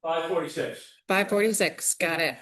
5:46. 5:46, got it.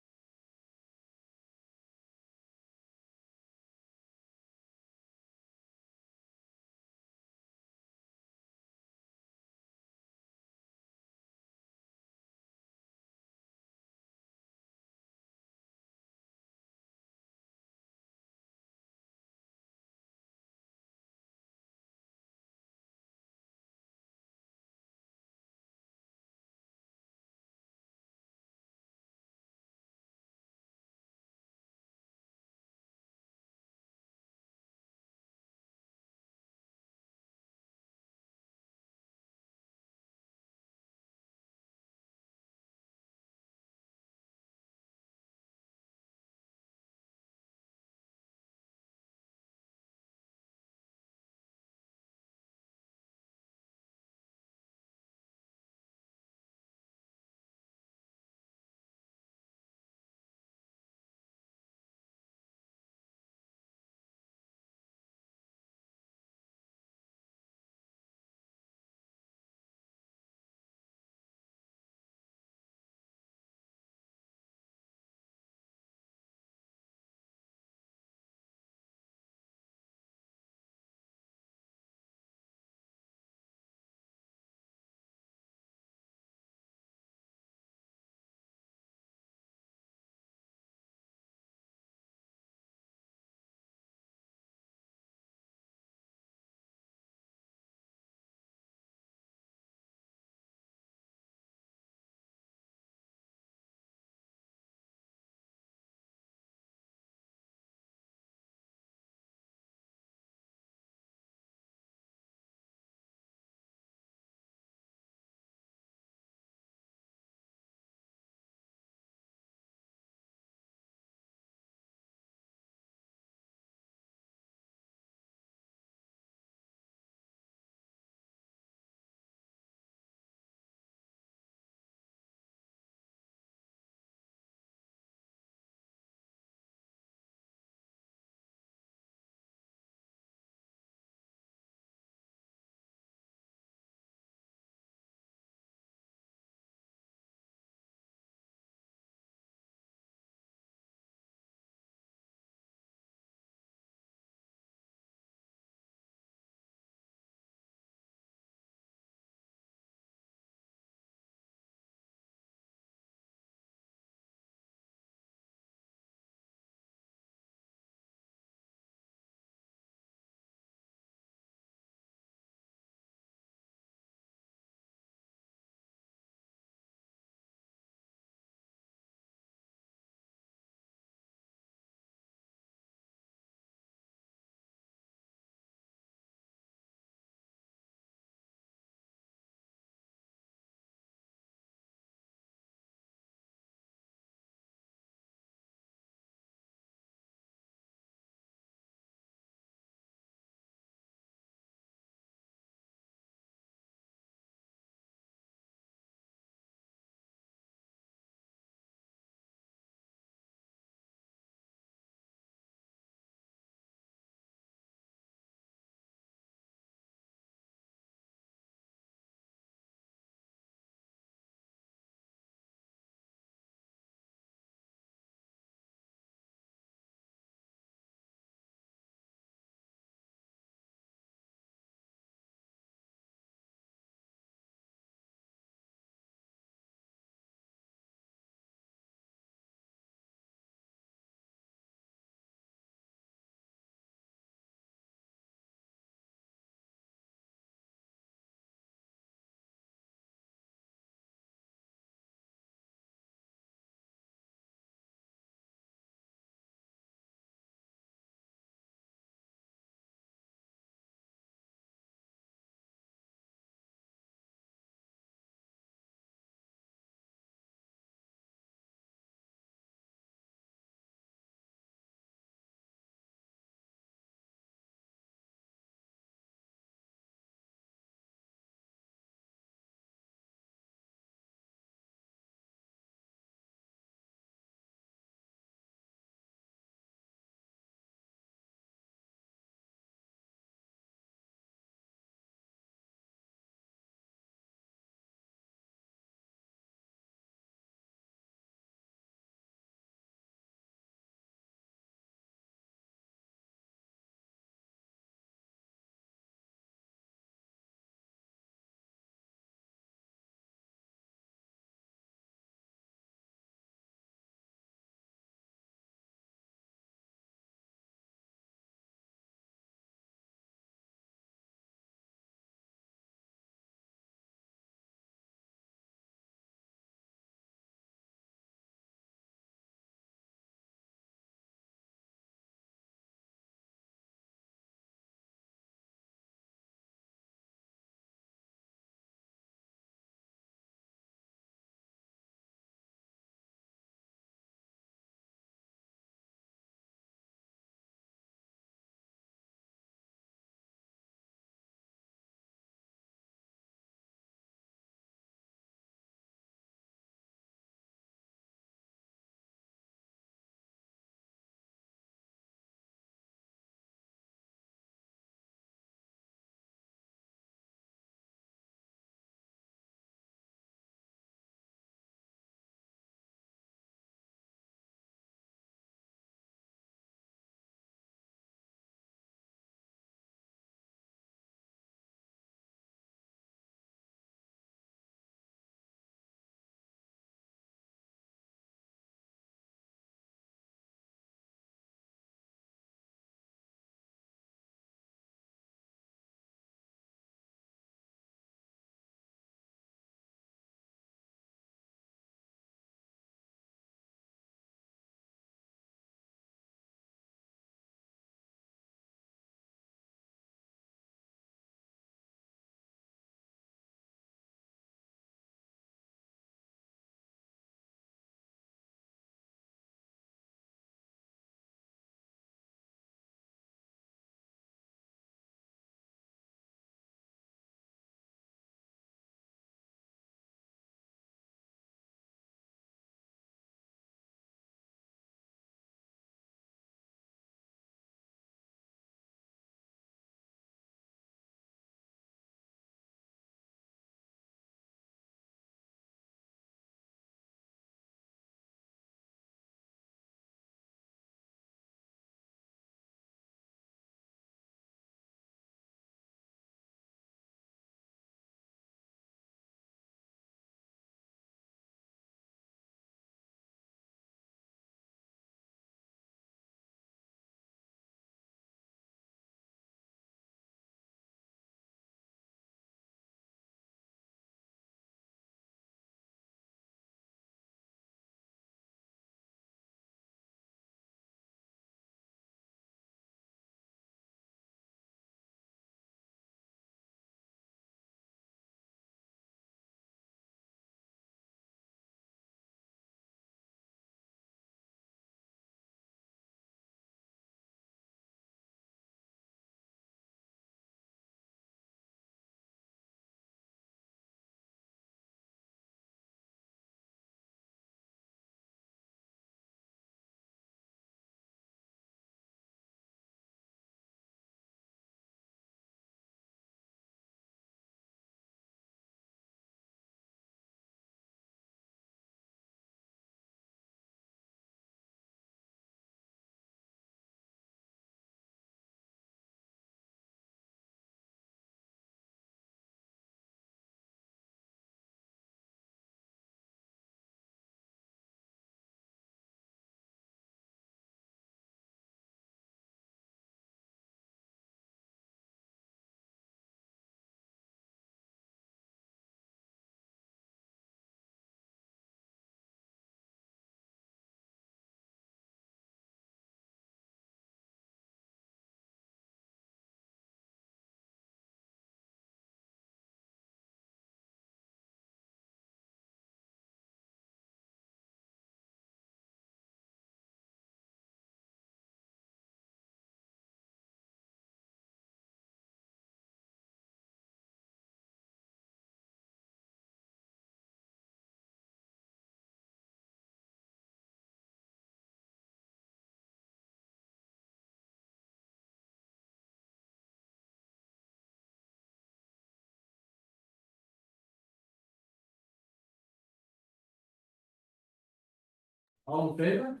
All in favor?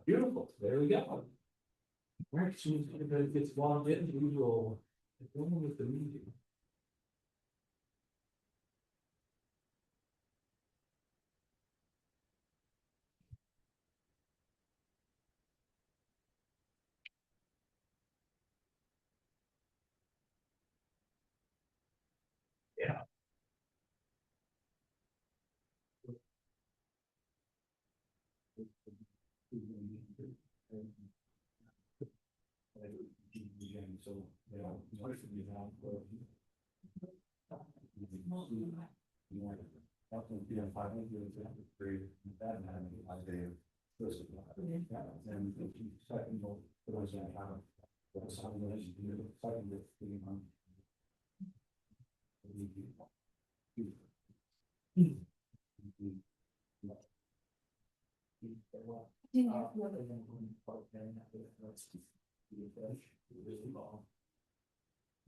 Beautiful, there we go. Right, as soon as everybody gets logged in, we will go on with the meeting. Yeah.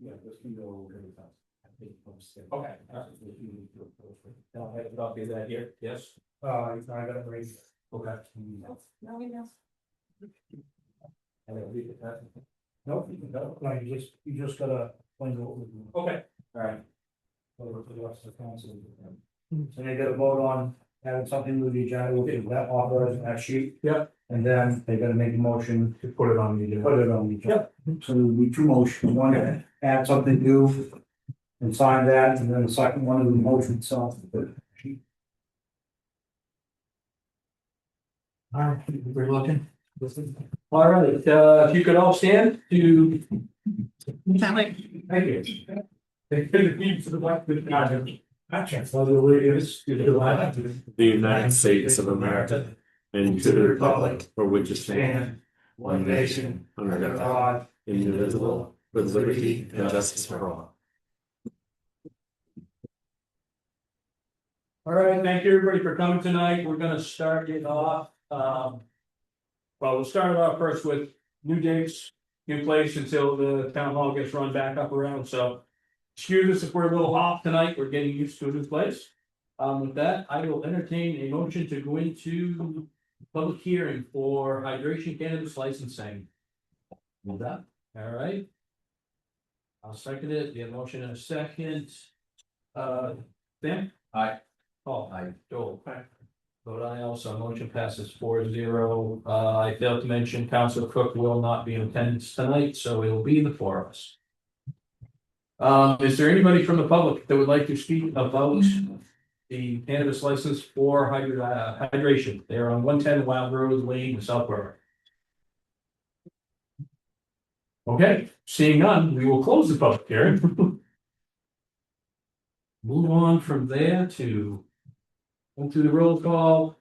Yeah, this can go over really fast. Okay. I'll have a copy of that here, yes? I got it right. Okay. No, we know. And I'll leave it at that. No, you just gotta find out. Okay. All right. Over to the rest of the council. So they gotta vote on having something with the agenda, we'll get that authorized in that sheet. Yep. And then they gotta make a motion To put it on the agenda. put it on the agenda. So there'll be two motions, one add something new. And sign that, and then the second one is the motion itself. All right, we're looking. All right, if you could all stand to. Thank you. Thank you to the black. The United States of America, and to the republic for which it stands, one nation, under God, indivisible, with liberty and justice for all. All right, thank you everybody for coming tonight. We're gonna start it off. Well, we'll start it off first with new dates, new place until the town hall gets run back up around, so. Excuse us if we're a little off tonight, we're getting used to a new place. With that, I will entertain a motion to go into public hearing for hydration cannabis licensing. With that, all right. I'll second it, we have a motion in a second. Sam? Aye. Paul? Aye. Joel? Aye. Vote aye also, motion passes 4-0. I failed to mention Council Cook will not be in attendance tonight, so it'll be the four of us. Is there anybody from the public that would like to speak about the cannabis license for hydration? They're on 110 Wild Rose Lane in South Berwick. Okay, seeing none, we will close the public hearing. Move on from there to into the roll call.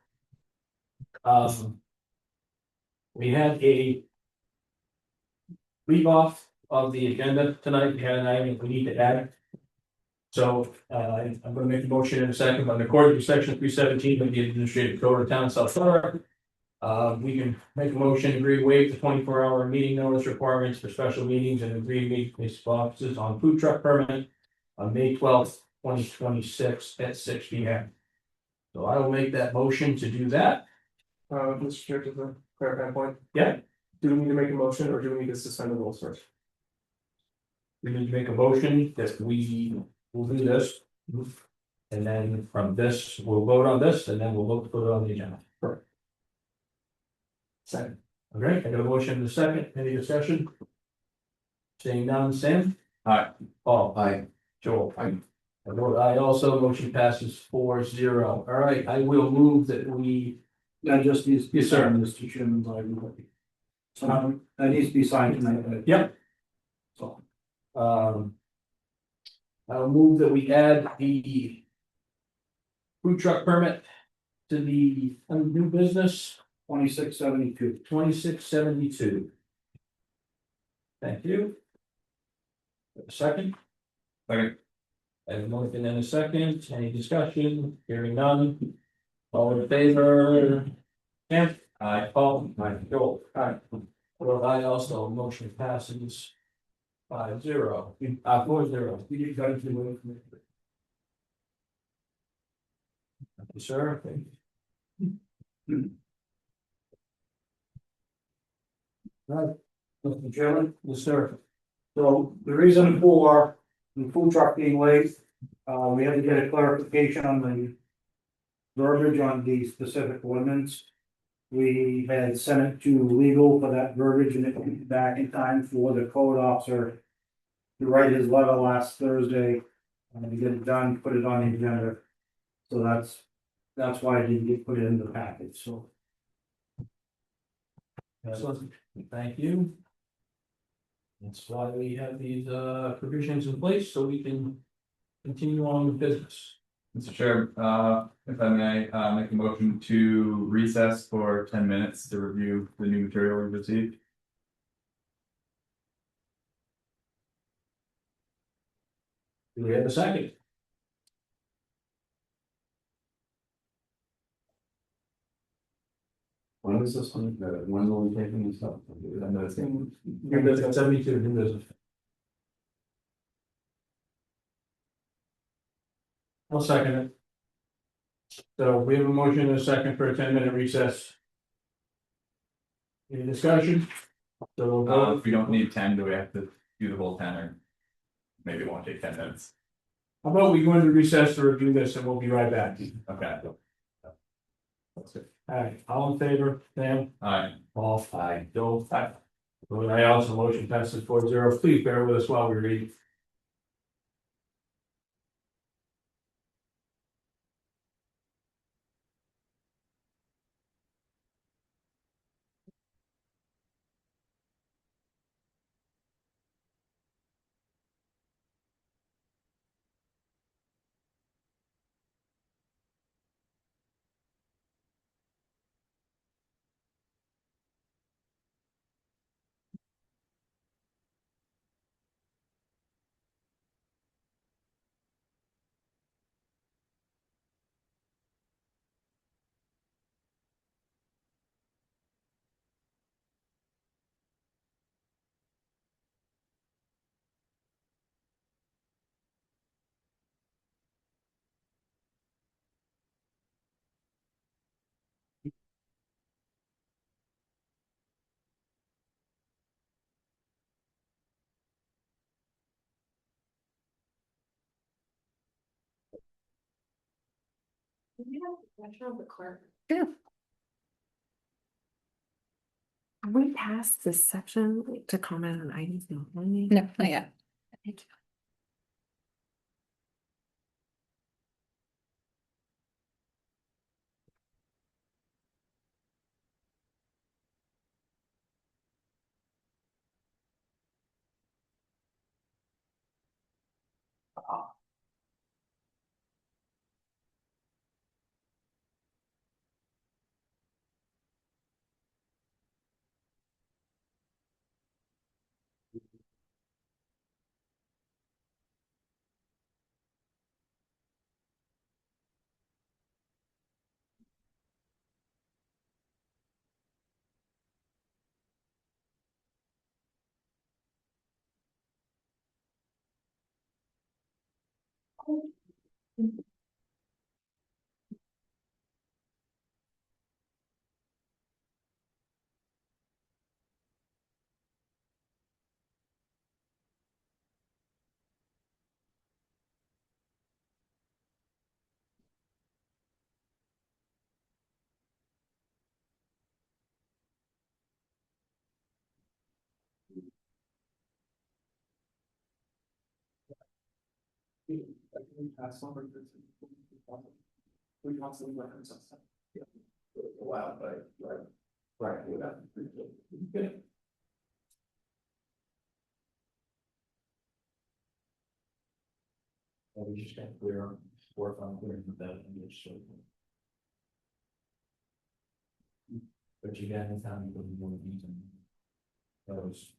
We had a leave off of the agenda tonight. We had an item we need to add. So I'm going to make a motion in a second, but according to section 317 of the Administrative Code of Town of South Berwick, we can make a motion, agree to waive the 24-hour meeting notice requirements for special meetings and agree to meet municipal offices on food truck permit on May 12th, 2026 at 6 p.m. So I will make that motion to do that. Mr. Chair, to the clarify point. Yeah. Do we need to make a motion or do we need to suspend the rules first? We need to make a motion that we will do this. And then from this, we'll vote on this and then we'll look to put it on the agenda. Second. Okay, I got a motion in a second. Any discussion? Seeing none, Sam? Aye. Paul? Aye. Joel? Aye. I vote aye also, motion passes 4-0. All right, I will move that we. That just needs to be Yes, sir. signed, Mr. Chairman, by everybody. So that needs to be signed tonight. Yep. So. I'll move that we add the food truck permit to the new business 2672. 2672. Thank you. A second? Second. I have a motion and a second. Any discussion? Hearing none. All in favor? Sam? Aye. Paul? Aye. Joel? Aye. Well, I also, motion passes 5-0. 4-0. You got to do it. Thank you, sir. Right. Mr. Chairman? Yes, sir. So the reason for the food truck being late, we had to get a clarification on the verbiage on the specific ordinance. We had sent it to legal for that verbiage and it came back in time for the code officer to write his letter last Thursday, to get it done, put it on the agenda. So that's why it didn't get put in the package, so. Excellent. Thank you. That's why we have these provisions in place, so we can continue on with business. Mr. Chair, if I may, make a motion to recess for 10 minutes to review the new material we received. Do we have a second? When is this one? When will we taking this up? I know it's in. New business, 72, new business. I'll second it. So we have a motion and a second for a 10-minute recess. Any discussion? So we'll vote. If we don't need 10, do we have to do the whole 10 or maybe it won't take 10 minutes? How about we go into recess to review this and we'll be right back. Okay. All right, all in favor, Sam? Alright, All aye. Joe? Aye. Vote aye also, motion passes 4-0. Please bear with us while we read. Yeah. Are we past this section to comment on items not only? No, not yet. Thank you. We constantly reference that stuff. wow, right. Good. We just got clear on work on clearing with that in this. But you got any time you can more reason. Those.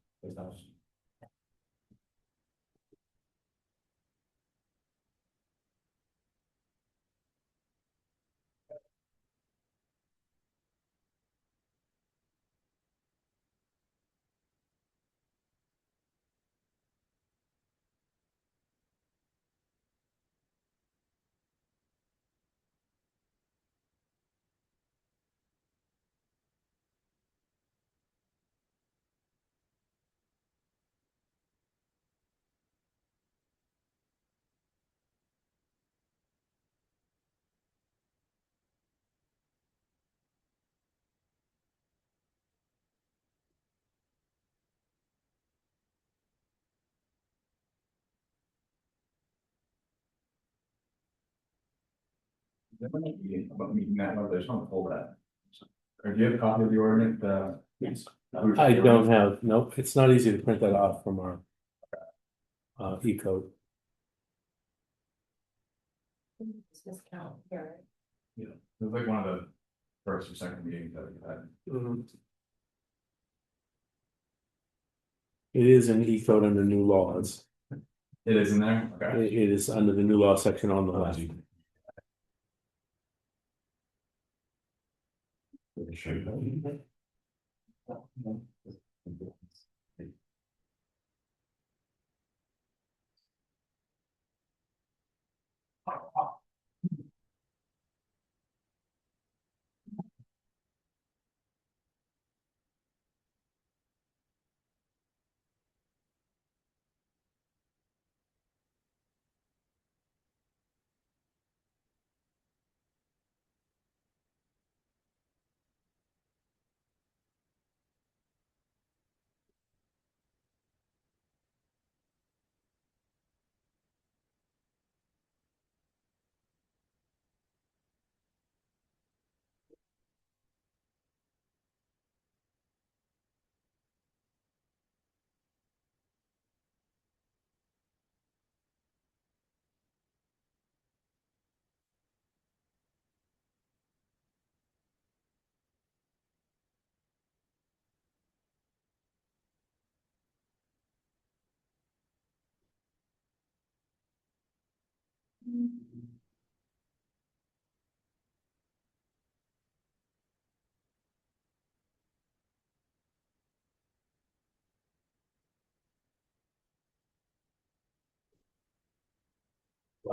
About meeting that, I just want to pull that. Or do you have a copy of the ordinance, Yes. I don't have, nope, it's not easy to print that off from our. E-code. Yeah, it was like one of the first or second meetings that we had. It is an E-code under new laws. It is in there, okay. It is under the new law section on the left.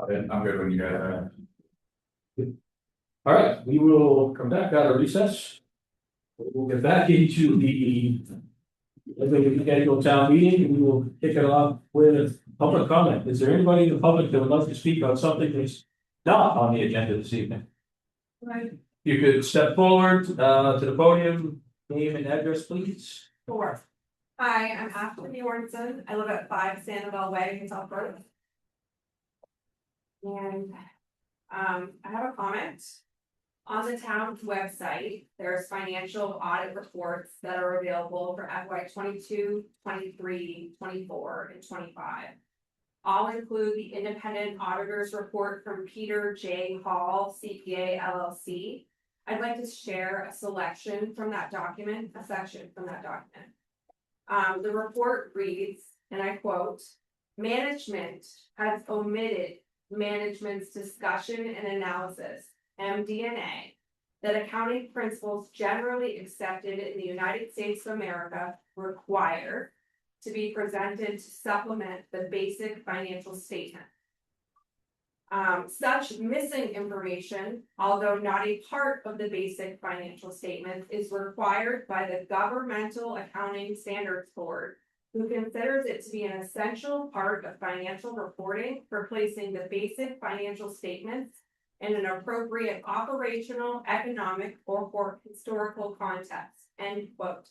I'm good when you guys are. All right, we will come back out of recess. We'll get back into the annual town meeting. We will kick it off with public comment. Is there anybody in the public that would like to speak on something that's not on the agenda this evening? Right. You could step forward to the podium, name and address, please. Sure. Hi, I'm Ashley Bjornson. I live at 5 Sanibel Way in South Florida. And I have a comment. On the town's website, there's financial audit reports that are available for FY 22, 23, 24, and 25. I'll include the independent auditor's report from Peter J. Hall, CPA LLC. I'd like to share a selection from that document, a section from that document. The report reads, and I quote, "Management has omitted management's discussion and analysis, MD&A, that accounting principles generally accepted in the United States of America require to be presented to supplement the basic financial statement. Such missing information, although not a part of the basic financial statement, is required by the Governmental Accounting Standards Board, who considers it to be an essential part of financial reporting for placing the basic financial statements in an appropriate operational, economic, or historical context." End quote.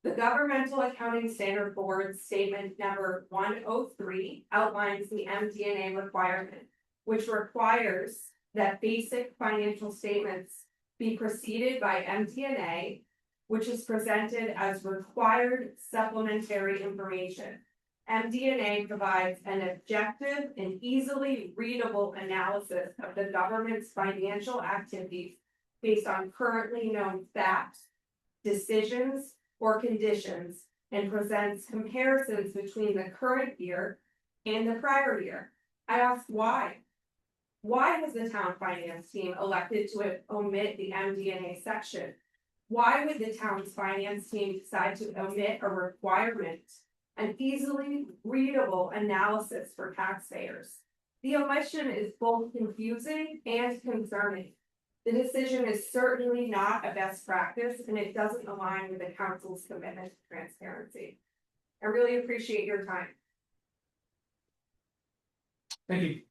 The Governmental Accounting Standard Board Statement Number 103 outlines the MD&A requirement, which requires that basic financial statements be preceded by MD&A, which is presented as required supplementary information. MD&A provides an objective and easily readable analysis of the government's financial activities based on currently known facts, decisions, or conditions, and presents comparisons between the current year and the prior year. I ask why? Why has the town finance team elected to omit the MD&A section? Why would the town's finance team decide to omit a requirement, an easily readable analysis for taxpayers? The omission is both confusing and concerning. The decision is certainly not a best practice, and it doesn't align with the council's commitment to transparency. I really appreciate your time. Thank you.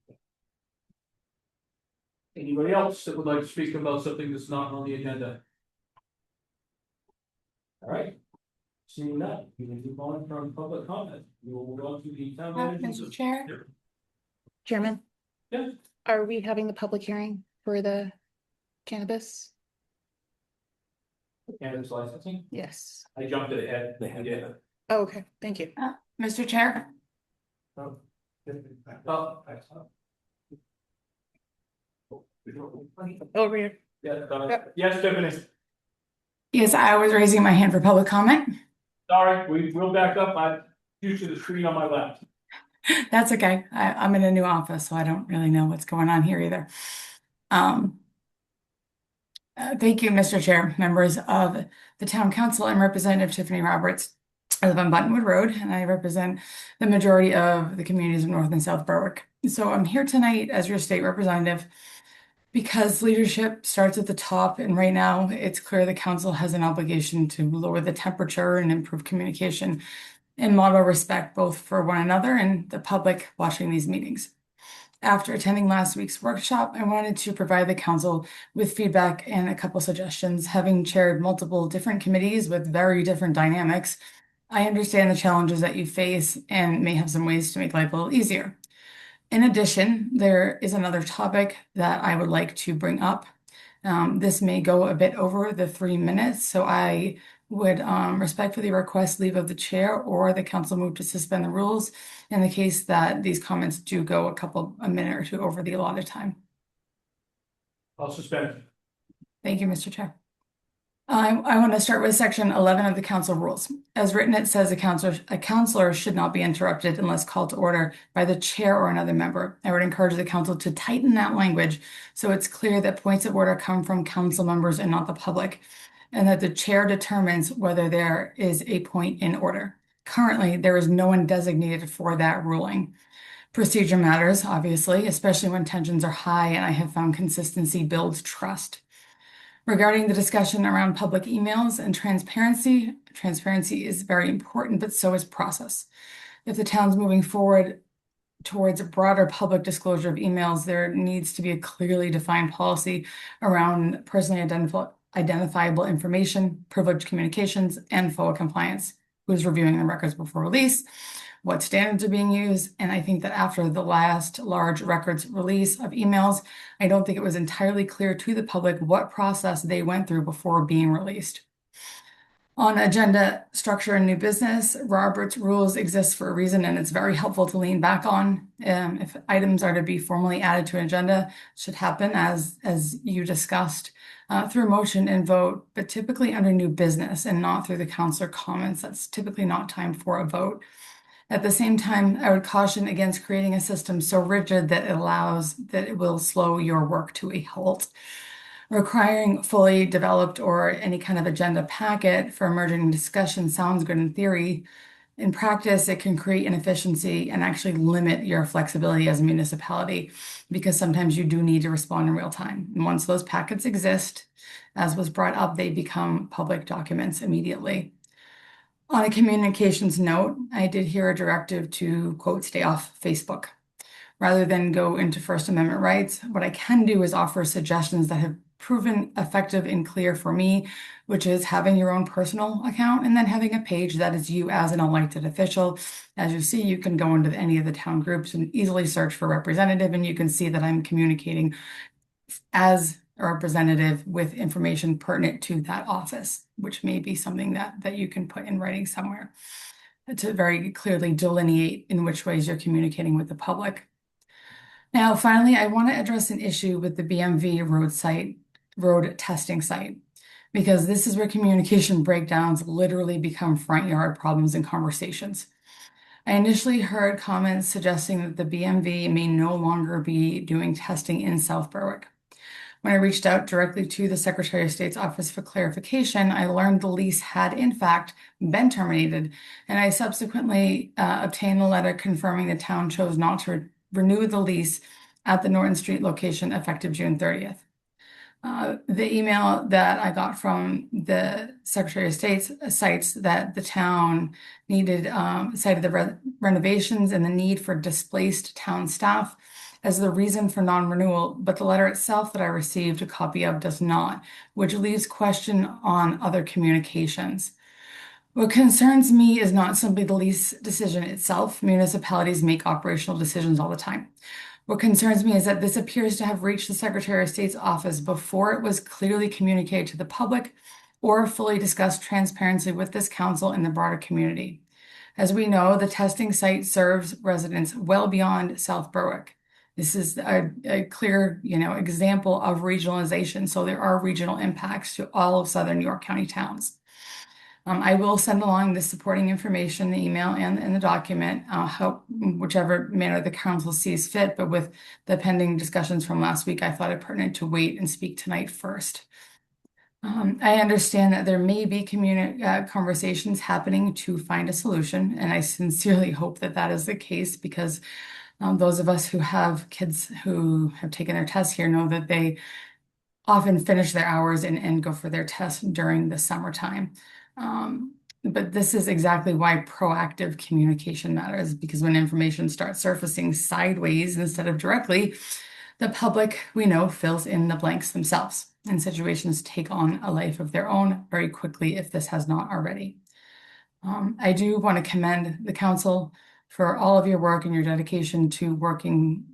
Anybody else that would like to speak about something that's not on the agenda? All right. Seeing that, we can move on from public comment. We will move on to the town manager's. Mr. Chair? Chairman? Yeah. Are we having the public hearing for the cannabis? Cannabis licensing, Yes. I jumped ahead. They had Yeah. Oh, okay, thank you. Mr. Chair, Oh, Over here. yes, Tiffany, yes, I was raising my hand for public comment. sorry, we'll back up, I usually the screen on my left. That's okay. I'm in a new office, so I don't really know what's going on here either. Thank you, Mr. Chair, members of the Town Council. I'm Representative Tiffany Roberts. I live on Buttonwood Road, and I represent the majority of the communities of North and South Berwick. So I'm here tonight as your state representative because leadership starts at the top, and right now it's clear the council has an obligation to lower the temperature and improve communication and model respect both for one another and the public watching these meetings. After attending last week's workshop, I wanted to provide the council with feedback and a couple suggestions. Having chaired multiple different committees with very different dynamics, I understand the challenges that you face and may have some ways to make life a little easier. In addition, there is another topic that I would like to bring up. This may go a bit over the 3 minutes, so I would respectfully request leave of the chair or the council move to suspend the rules in the case that these comments do go a minute or two over the allotted time. I'll suspend. Thank you, Mr. Chair. I want to start with section 11 of the council rules. As written, it says a counselor should not be interrupted unless called to order by the chair or another member. I would encourage the council to tighten that language so it's clear that points of order come from council members and not the public, and that the chair determines whether there is a point in order. Currently, there is no one designated for that ruling. Procedure matters, obviously, especially when tensions are high, and I have found consistency builds trust. Regarding the discussion around public emails and transparency is very important, but so is process. If the town's moving forward towards a broader public disclosure of emails, there needs to be a clearly defined policy around personally identifiable information, privileged communications, and FOA compliance. Who's reviewing the records before release, what standards are being used, and I think that after the last large records release of emails, I don't think it was entirely clear to the public what process they went through before being released. On agenda structure and new business, Robert's rules exist for a reason, and it's very helpful to lean back on. If items are to be formally added to an agenda, it should happen as you discussed through motion and vote, but typically under new business and not through the councilor comments. That's typically not time for a vote. At the same time, I would caution against creating a system so rigid that it will slow your work to a halt. Requiring fully developed or any kind of agenda packet for emerging discussion sounds good in theory. In practice, it can create inefficiency and actually limit your flexibility as a municipality because sometimes you do need to respond in real time. And once those packets exist, as was brought up, they become public documents immediately. On a communications note, I did hear a directive to, quote, stay off Facebook. Rather than go into First Amendment rights, what I can do is offer suggestions that have proven effective and clear for me, which is having your own personal account and then having a page that is you as an elected official. As you see, you can go into any of the town groups and easily search for representative, and you can see that I'm communicating as a representative with information pertinent to that office, which may be something that you can put in writing somewhere to very clearly delineate in which ways you're communicating with the public. Now, finally, I want to address an issue with the BMV road testing site, because this is where communication breakdowns literally become front yard problems and conversations. I initially heard comments suggesting that the BMV may no longer be doing testing in South Berwick. When I reached out directly to the Secretary of State's office for clarification, I learned the lease had in fact been terminated, and I subsequently obtained a letter confirming the town chose not to renew the lease at the Norton Street location effective June 30th. The email that I got from the Secretary of State cites that the town cited the renovations and the need for displaced town staff as the reason for non-renewal, but the letter itself that I received a copy of does not, which leaves question on other communications. What concerns me is not simply the lease decision itself. Municipalities make operational decisions all the time. What concerns me is that this appears to have reached the Secretary of State's office before it was clearly communicated to the public or fully discussed transparently with this council and the broader community. As we know, the testing site serves residents well beyond South Berwick. This is a clear, example of regionalization. So there are regional impacts to all of Southern New York County towns. I will send along the supporting information, the email and the document, whichever manner the council sees fit. But with the pending discussions from last week, I thought it pertinent to wait and speak tonight first. I understand that there may be conversations happening to find a solution, and I sincerely hope that that is the case because those of us who have kids who have taken their tests here know that they often finish their hours and go for their tests during the summertime. But this is exactly why proactive communication matters, because when information starts surfacing sideways instead of directly, the public, we know, fills in the blanks themselves, and situations take on a life of their own very quickly if this has not already. I do want to commend the council for all of your work and your dedication to working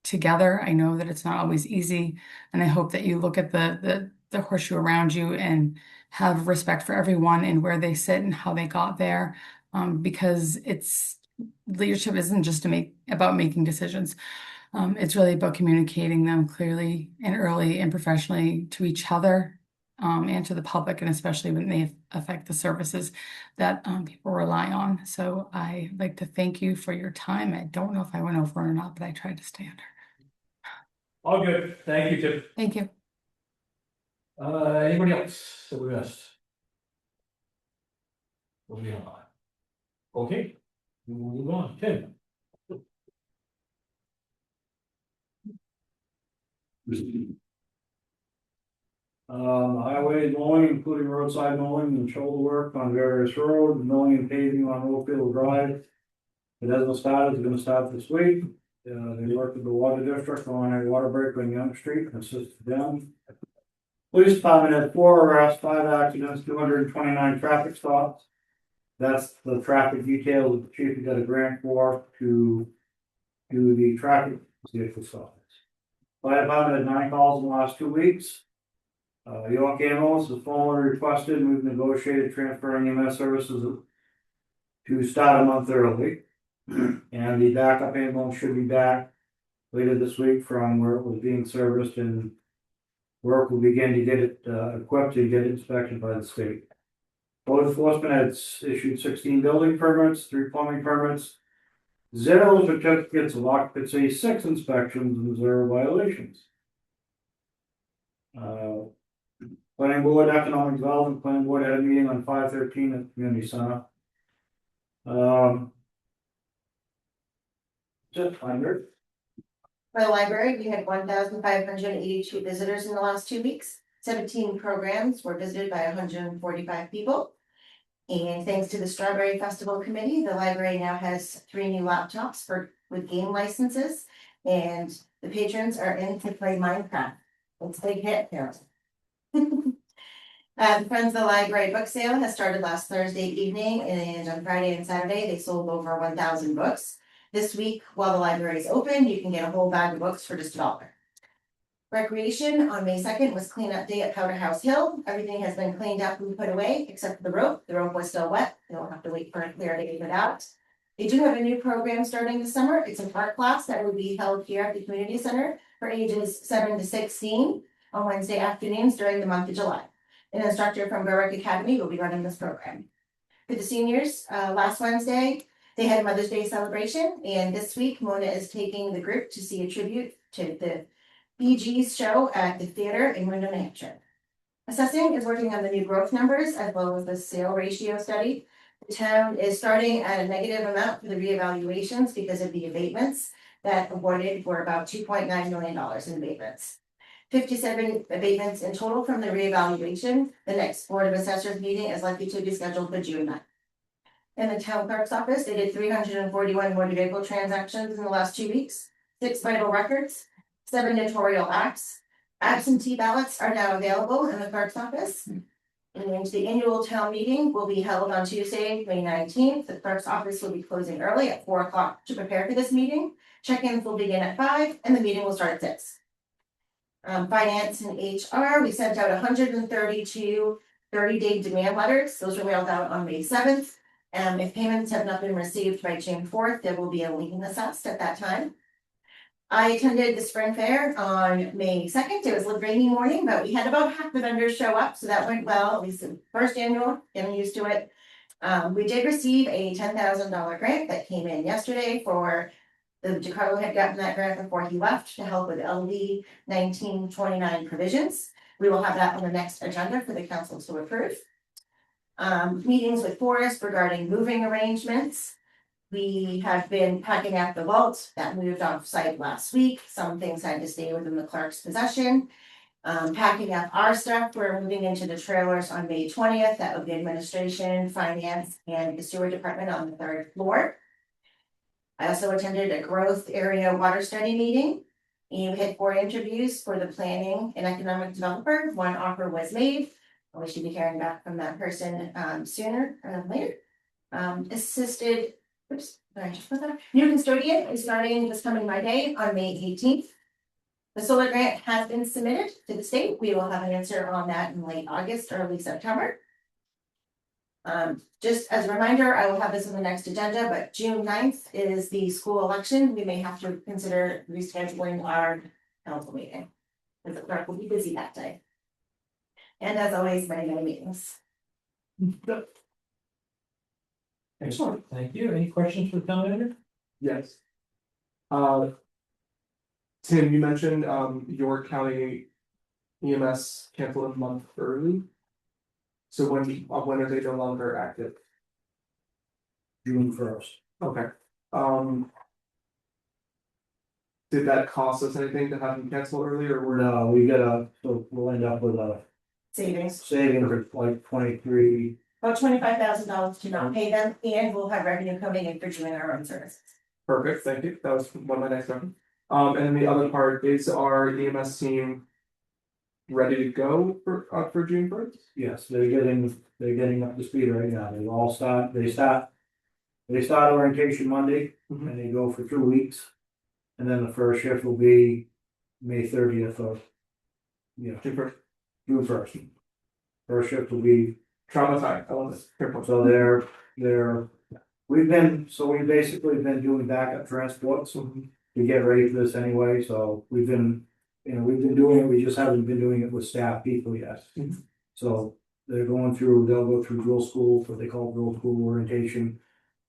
together. I know that it's not always easy, and I hope that you look at the horseshoe around you and have respect for everyone and where they sit and how they got there, because leadership isn't just about making decisions. It's really about communicating them clearly and early and professionally to each other, and to the public, and especially when they affect the services that people rely on. So I'd like to thank you for your time. I don't know if I went over or not, but I tried to stay under. All good. Thank you, Tiff. Thank you. Anybody else that we missed? Moving on. Okay, we'll move on. Tim. Highway mowing, including roadside mowing and shoulder work on various roads, mowing and paving on Oakfield Drive. It hasn't started, it's gonna start this week. They worked with the water district on a water break on Young Street, assisted them. Police department had 4 arrests, 5 accidents, 229 traffic stops. That's the traffic detail that the chief got a grant for to do the traffic vehicle stops. Fire department had 9 calls in the last 2 weeks. York Ambulance was formally requested, we've negotiated transferring EMS services to start a month early. And the backup ambulance should be back later this week from where it was being serviced, and work will begin to get it equipped to get inspected by the state. Code enforcement has issued 16 building permits, 3 plumbing permits, 0 certificates of occupancy, 6 inspections, and 0 violations. Planning board, economic development, planning board had a meeting on 5/13 at the community center. Just under. For the library, we had 1,582 visitors in the last 2 weeks. 17 programs were visited by 145 people. And thanks to the Strawberry Festival Committee, the library now has 3 new laptops with game licenses. And the patrons are in to play Minecraft. It's a big hit here. The Friends of the Library book sale has started last Thursday evening, and on Friday and Saturday, they sold over 1,000 books. This week, while the library is open, you can get a whole bag of books for just $1. Recreation on May 2nd was cleanup day at Powder House Hill. Everything has been cleaned up and put away except for the rope. The rope was still wet. They'll have to wait for a clear day for that. They do have a new program starting this summer. It's an art class that will be held here at the community center for ages 7 to 16 on Wednesday afternoons during the month of July. An instructor from Berwick Academy will be running this program. For the seniors, last Wednesday, they had a Mother's Day celebration, and this week Mona is taking the group to see a tribute to the Bee Gees show at the theater in Wyndham, New Hampshire. Assessing is working on the new growth numbers as well as the sale ratio study. The town is starting at a negative amount for the reevaluations because of the abatements that awarded were about $2.9 million in abatements. 57 abatements in total from the reevaluation. The next Board of Assessors meeting is likely to be scheduled for June 9th. In the town clerk's office, they did 341 motor vehicle transactions in the last 2 weeks, 6 vital records, 7 notarial acts. Absentee ballots are now available in the clerk's office. And the annual town meeting will be held on Tuesday, May 19th. The clerk's office will be closing early at 4 o'clock to prepare for this meeting. Check-ins will begin at 5 and the meeting will start at 6. Finance and HR, we sent out 132 30-day demand letters. Those were mailed out on May 7th. If payments have not been received by June 4th, there will be a lien assessed at that time. I attended the spring fair on May 2nd. It was a rainy morning, but we had about half the vendors show up, so that went well, at least the first annual, getting used to it. We did receive a $10,000 grant that came in yesterday for DeCarlo had gotten that grant before he left to help with LD 1929 provisions. We will have that on the next agenda for the council to approve. Meetings with Forest regarding moving arrangements. We have been packing up the vault that moved off site last week. Some things had to stay within the clerk's possession. Packing up our stuff, we're moving into the trailers on May 20th. That would be administration, finance, and the sewer department on the 3rd floor. I also attended a growth area water study meeting. And we had 4 interviews for the planning and economic developer. 1 offer was made. We should be hearing back from that person sooner rather than later. New custodian is starting this coming Monday on May 18th. The solar grant has been submitted to the state. We will have an answer on that in late August, early September. Just as a reminder, I will have this on the next agenda, but June 9th is the school election. We may have to consider rescheduling our council meeting. Because the clerk will be busy that day. And as always, many meetings. Excellent, thank you. Any questions for the town manager? Yes. Tim, you mentioned York County EMS canceled a month early. So when are they no longer active? June 1st. Okay. Did that cost us anything to have them canceled earlier, or No, so we'll end up with a Savings, savings of like 23. about $25,000 to not pay them, and we'll have revenue coming in for doing our own services. Perfect, thank you. That was one of my next question. And then the other part is our EMS team ready to go for June 1st? Yes, they're getting up to speed right now. They start orientation Monday and they go for 2 weeks. And then the first shift will be May 30th of, June 1st. June 1st. First shift will be, Trauma time, I love this. so we've basically been doing backup transports to get ready for this anyway, so we've been doing it, we just haven't been doing it with staff people yet. So they'll go through drill school, what they call drill school orientation.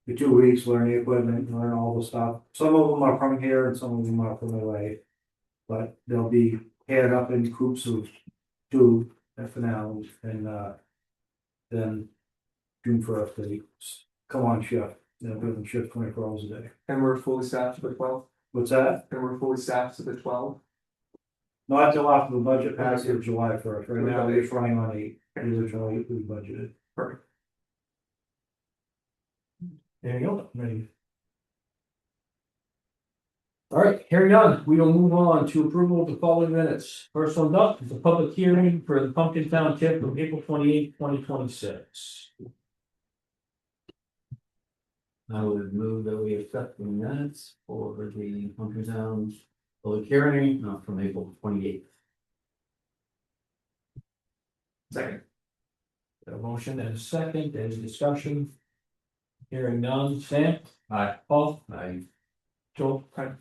For 2 weeks, learn the equipment, learn all the stuff. Some of them are from here and some of them are from away. But they'll be paired up in groups of 2 for now, and then June 1st, they come on shift. They'll be on shift 24 hours a day. And we're fully staffed to the 12? What's that? And we're fully staffed to the 12? Not till after the budget passes July 1st. Right now, we're running on 8. Originally, we budgeted. Perfect. There you go, ready. All right, hearing none, we will move on to approval of the following minutes. First one up is a public hearing for the Pumpkin Town tip of April 28th, 2026. I would move that we accept the minutes for the Pumpkin Town public hearing from April 28th. Second. Got a motion and a second, any discussion? Hearing none, Sam? Aye. Paul? I Joel? Aye.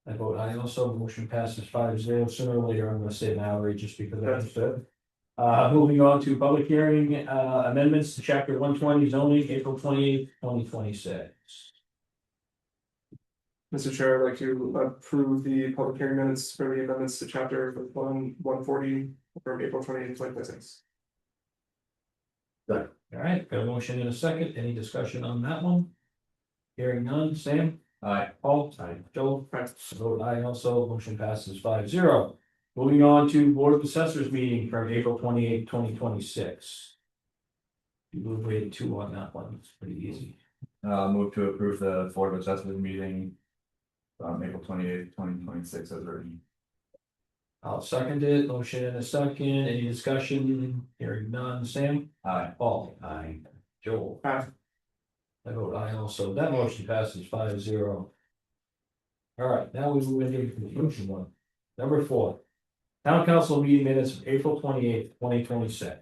I vote aye also, motion passes 5-0. Sooner or later, I'm gonna say an hour just because I understood. Moving on to public hearing, amendments to chapter 120 zoning, April 28th, 2026. Mr. Chair, I'd like to approve the public hearing minutes for the amendments to chapter 140 from April 28th, 2026. All right, got a motion in a second. Any discussion on that one? Hearing none, Sam? Aye. Paul? Aye. Joel? Vote aye also, motion passes 5-0. Moving on to Board of Assessors meeting from April 28th, 2026. You move way 2 on that one, it's pretty easy. Move to approve the Board of Assessors meeting. April 28th, 2026 as written. I'll second it, motion in a second, any discussion, hearing none, Sam? Aye. Paul? Aye. Joel? Aye. I vote aye also, that motion passes 5-0. All right, now we move into the conclusion one. Number 4. Town council meeting minutes of April 28th, 2026.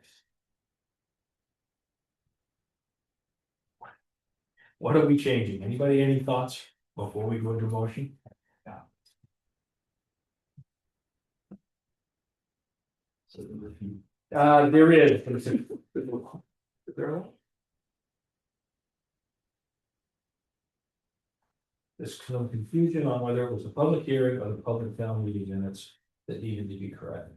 What are we changing? Anybody, any thoughts before we go into motion? There is. Is there a- There's some confusion on whether it was a public hearing or the public town meeting minutes that needed to be corrected.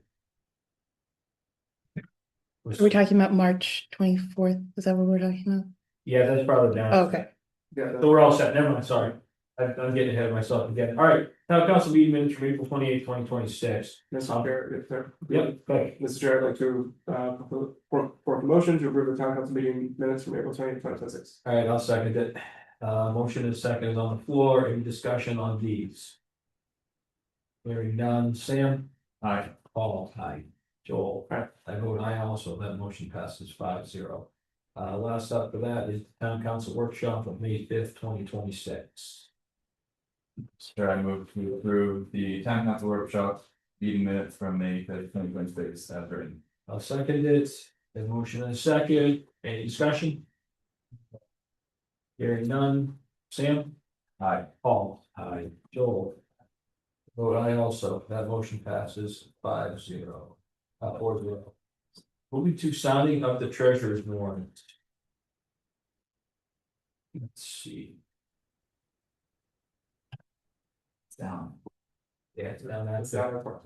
Are we talking about March 24th? Is that what we're talking about? Yeah, that's probably down. Oh, okay. Yeah, So we're all set, never mind, sorry. I'm getting ahead of myself again. All right, town council meeting minutes from April 28th, 2026. Mr. Chair, if there. Yep, okay. Mr. Chair, I'd like to, for the motion to approve the town council meeting minutes from April 20th, 2026. All right, I'll second it. Motion is second is on the floor. Any discussion on these? Hearing none. Sam? Aye. Paul? Aye. Joel? Aye. I vote aye also. That motion passes 5-0. Last up for that is the town council workshop of May 5th, 2026. Sure, I move to approve the town council workshop meeting minutes from May 5th, 2026 as written. I'll second it. The motion and a second. Any discussion? Hearing none. Sam? Aye. Paul? Aye. Joel? Vote aye also. That motion passes 5-0. 4-0. Moving to signing of the treasurer's warrant. Let's see. It's down. Yeah, it's down that. That's down report.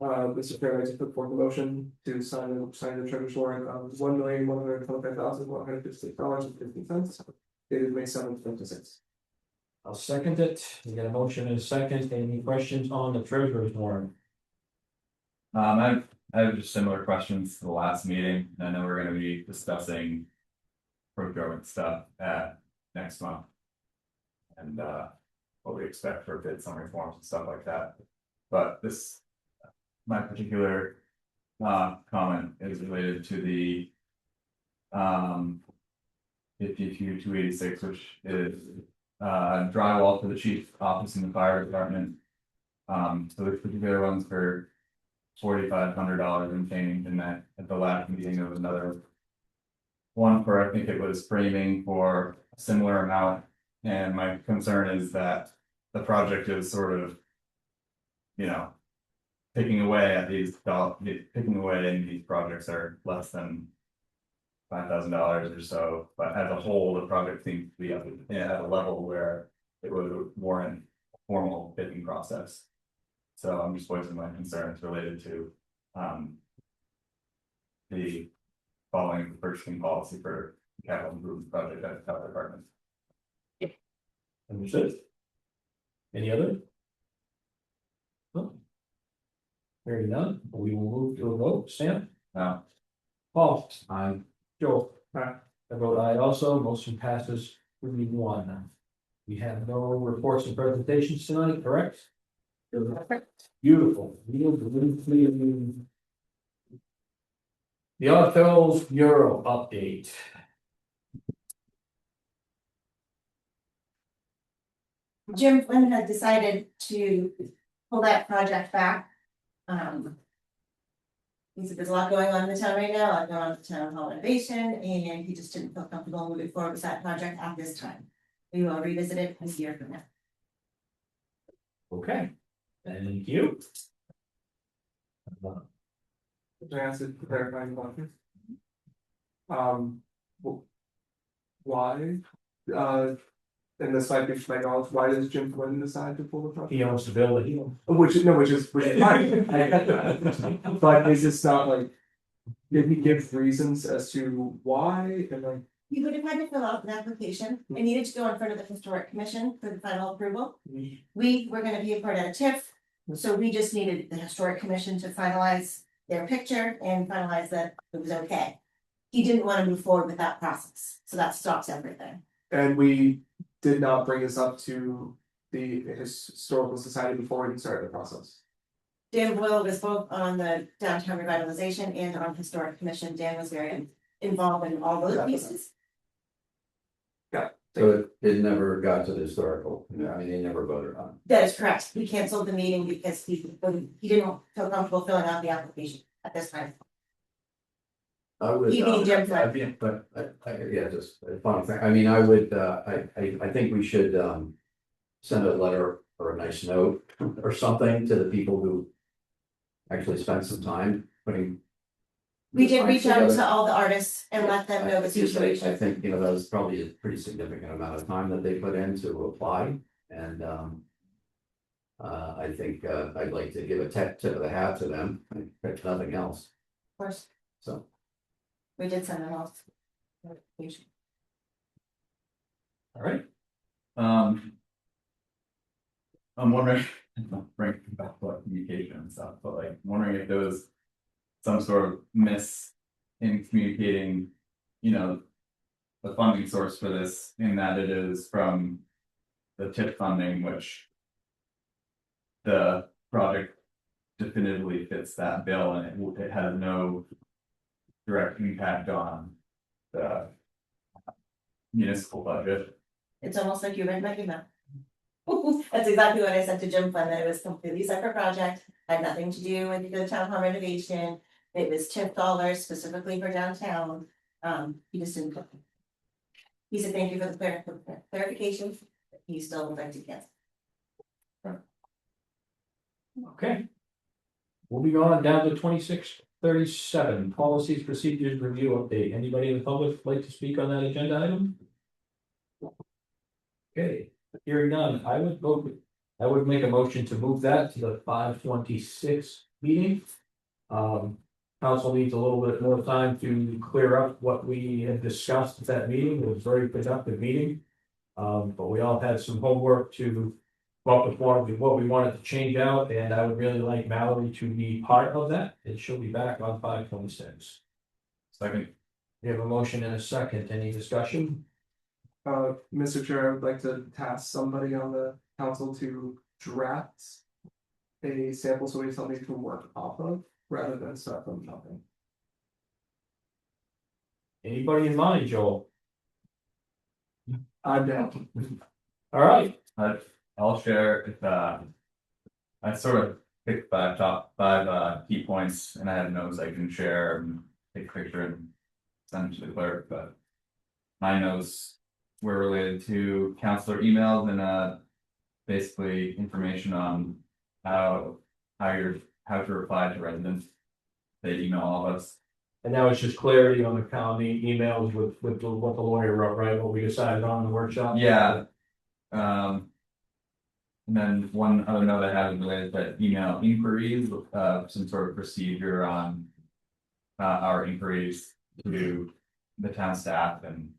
Mr. Chair, I'd like to put forth a motion to sign the treasurer's warrant of $1,125,156.15. Dated May 7th, 2026. I'll second it. We got a motion and a second. Any questions on the treasurer's warrant? I have just similar questions to the last meeting. I know we're gonna be discussing procurement stuff at next month. And what we expect for bids on reforms and stuff like that. But this, my particular comment is related to the 52-286, which is drywall for the chief's office in the fire department. So this particular one's for $4,500 and change, and that at the last meeting there was another one for, I think it was framing for a similar amount. And my concern is that the project is sort of, you know, picking away at these, picking away, and these projects are less than $5,000 or so, but as a whole, the project seems to be up at a level where it would warrant a formal bidding process. So I'm just voicing my concerns related to the following purchasing policy for capital improvement project at the health department. Understood. Any other? No. Hearing none, we will move to a vote. Sam? Now, Paul? I Joel? Aye. I vote aye also. Motion passes 3-1. We have no reports and presentations tonight, correct? Beautiful. The Odd Fellows Bureau update. Jim Flynn had decided to pull that project back. He said there's a lot going on in the town right now, a lot going on with the town hall renovation, and he just didn't feel comfortable moving forward with that project at this time. We will revisit it a year from now. Okay, thank you. Can I ask a clarifying question? Why, and this might be to my knowledge, why does Jim Flynn decide to pull the project? He owns the building. Which is fine. But is this not like, did he give reasons as to why, and like, He would have had to fill out an application. It needed to go in front of the historic commission for the final approval. We were gonna be a part of a TIF, so we just needed the historic commission to finalize their picture and finalize that it was okay. He didn't wanna move forward with that process, so that stops everything. and we did not bring this up to the historical society before we even started the process? Dan Boyle was both on the downtown revitalization and on historic commission. Dan was very involved in all those pieces. So it never got to the historical, I mean, they never voted on That is correct. We canceled the meeting because he didn't feel comfortable filling out the application at this time. it. I would, You mean Jim Flynn? yeah, just a fun thing, I mean, I would, I think we should, send a letter or a nice note or something to the people who actually spent some time putting. We did reach out together. to all the artists and let them know the situation. I think, that was probably a pretty significant amount of time that they put in to apply, and, I think, I'd like to give a tip of the hat to them, if nothing else, Of course, so. we did send them all. notification. All right. I'm wondering, bring back what communication and stuff, but like, wondering if there was some sort of miss in communicating, the funding source for this, in that it is from the TIP funding, which the project definitively fits that bill, and it has no direct impact on the municipal budget. It's almost like you read my email. That's exactly what I said to Jim Flynn, that it was a completely separate project, had nothing to do with the town hall renovation. It was TIP dollars specifically for downtown, he just didn't. He said, thank you for the clarification, he still would like to cancel. Okay. Moving on down to 2637, policies, procedures, review update. Anybody in the public like to speak on that agenda item? Okay, hearing none, I would make a motion to move that to the 5/26 meeting. Council needs a little bit more time to clear up what we had discussed at that meeting. It was a very productive meeting. But we all had some homework to come up with what we wanted to change out, and I would really like Mallory to be part of that, and she'll be back on 5/26. Second. We have a motion and a second. Any discussion? Mr. Chair, I would like to task somebody on the council to draft a sample so we have something to work off of, rather than start from nothing. Anybody in mind, Joel? I'm down. All right, I'll share if I sort of picked top five key points, and I have notes I can share and take a picture and send to the clerk, but my notes were related to counselor emails and basically information on how to reply to residents. They email all of us. and now it's just clarity on the county emails with what the lawyer wrote, right? What we decided on in the workshop. Yeah. And then one other note I have is related to email inquiries, some sort of procedure on our inquiries to the town staff and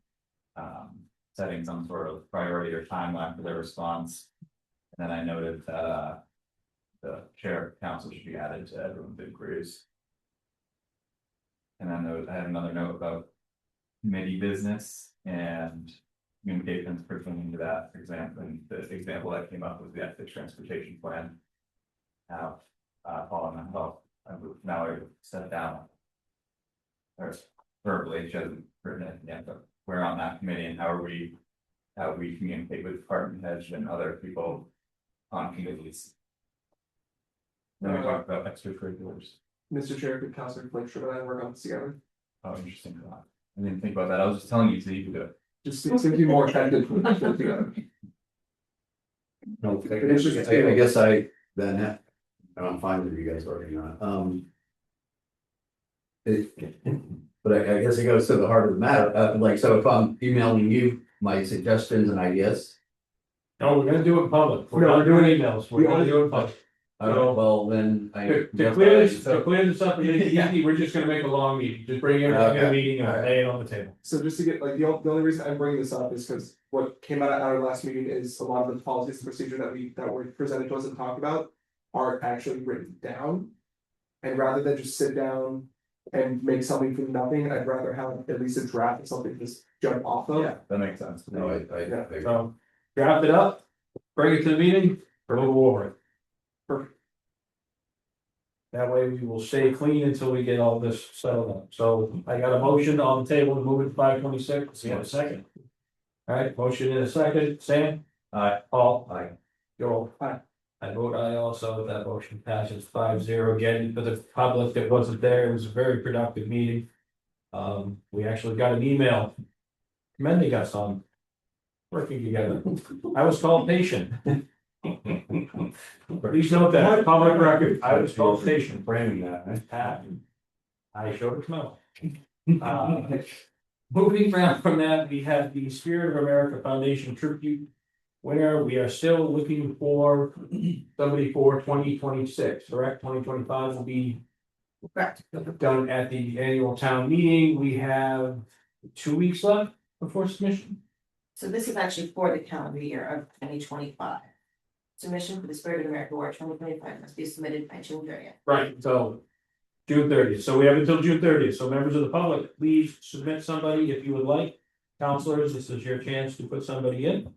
setting some sort of priority or timeline for their response. And then I noted that the chair of council should be added to everyone's inquiries. And then I had another note about committee business and communications pertaining to that. For example, and the example that came up was the ethics transportation plan. Now, following that up, I moved Mallory to set down. Or verbally, she hasn't written it yet, but we're on that committee, and how we communicate with department heads and other people on committees. Then we talked about extracurriculars. Mr. Chair, could Councilor Flake and I work on this together? Oh, interesting. I didn't think about that. I was just telling you so you could do it. Just seems to be more effective when we work together. No, It's just a I table. guess I'm fine with you guys working on it. But I guess it goes to the heart of the matter, like, so if I'm emailing you my suggestions and ideas. No, we're gonna do it in public. We're No, not doing emails. We're gonna do it in public. Well, then I. To clear this up and make it easy, we're just gonna make a long meeting. Just bring everything to a meeting and lay it on the table. So just to get, like, the only reason I'm bringing this up is because what came out at our last meeting is a lot of the policies and procedure that were presented to us and talked about are actually written down. And rather than just sit down and make something from nothing, I'd rather have at least a draft of something to just jump off of. Yeah, that makes sense. No, I. So draft it up. bring it to the meeting, or we'll go over it. Perfect. That way we will stay clean until we get all this settled up. So I got a motion on the table to move it to 526. We have a second. All right, motion in a second. Sam? Aye. Paul? Aye. Joel? Aye. I vote aye also. That motion passes 5-0. Again, for the public that wasn't there, it was a very productive meeting. We actually got an email commending us on working together. I was called patient. Please note that, public record, I was called patient. Framing that, right? I showed it to Moving on from that, we have the Spirit of America Foundation tribute winner. We are still looking for somebody for 2026, correct? 2025 will be Correct. done at the annual town meeting. We have 2 weeks left before submission. So this is actually for the calendar year of 2025. Submission for the Spirit of America Award 2025 must be submitted by June 30th. Right, so June 30th, so we have until June 30th, so members of the public, please submit somebody if you would like. Counselors, this is your chance to put somebody in.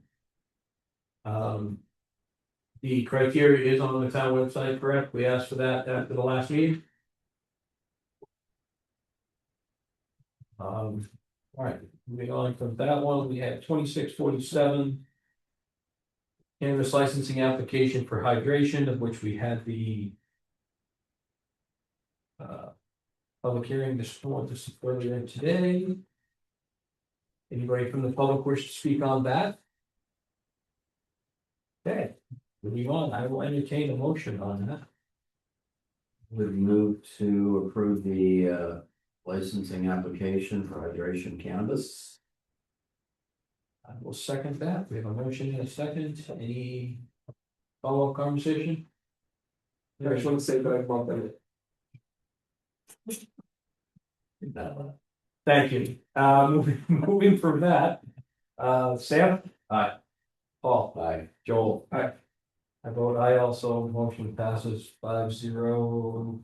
The criteria is on the town website, correct? We asked for that after the last meeting. All right, moving on from that one, we have 2647. Cannabis licensing application for hydration, of which we had the public hearing this earlier today. Anybody from the public wish to speak on that? Okay, moving on, I will entertain a motion on that. Would move to approve the licensing application for hydration cannabis. I will second that. We have a motion and a second. Any follow-up conversation? I just want to say that I brought that in. Thank you. Moving from that, Sam? Aye. Paul? Aye. Joel? Aye. I vote aye also. Motion passes 5-0.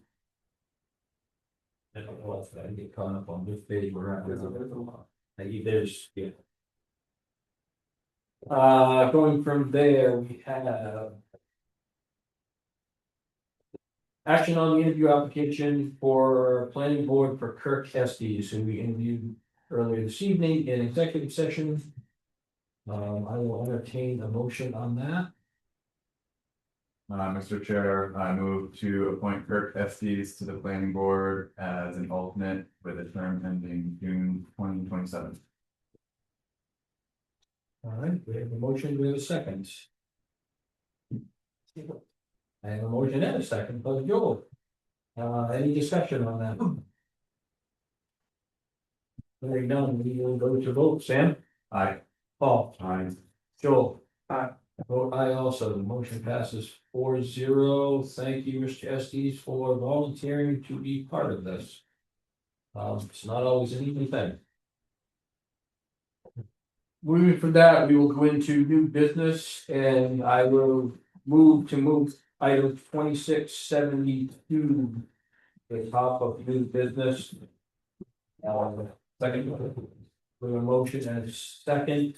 I don't know if I get caught up on this page we're at. There's, yeah. Going from there, we have action on the interview application for planning board for Kirk Estes, who we interviewed earlier this evening in executive session. I will entertain a motion on that. Mr. Chair, I move to appoint Kirk Estes to the planning board as an alternate with a term ending June 2027. All right, we have a motion, we have a second. I have a motion and a second, by Joel. Any discussion on that? Very done, we will go to vote. Sam? Aye. Paul? Aye. Joel? Aye. I vote aye also. The motion passes 4-0. Thank you, Mr. Estes, for volunteering to be part of this. It's not always an easy thing. Moving from that, we will go into new business and I will move item 2672. The top of new business. Second, with a motion and a second.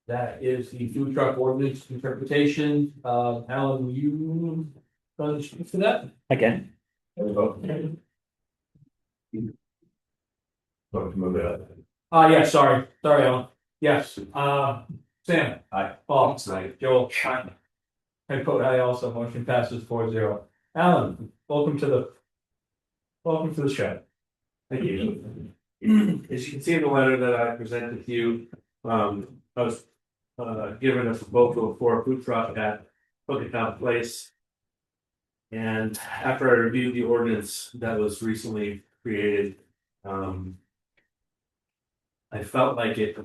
That is the food truck ordinance interpretation. Alan, will you going to speak to that? Again. Vote to move it up. Yeah, sorry, Alan. Yes, Sam. Aye. Paul. Aye. Joel. Aye. I vote aye also. Motion passes 4-0. Alan, welcome to the show. Thank you. As you can see in the letter that I presented to you, I was given a proposal for a food truck at Town Place. And after I reviewed the ordinance that was recently created, I felt like it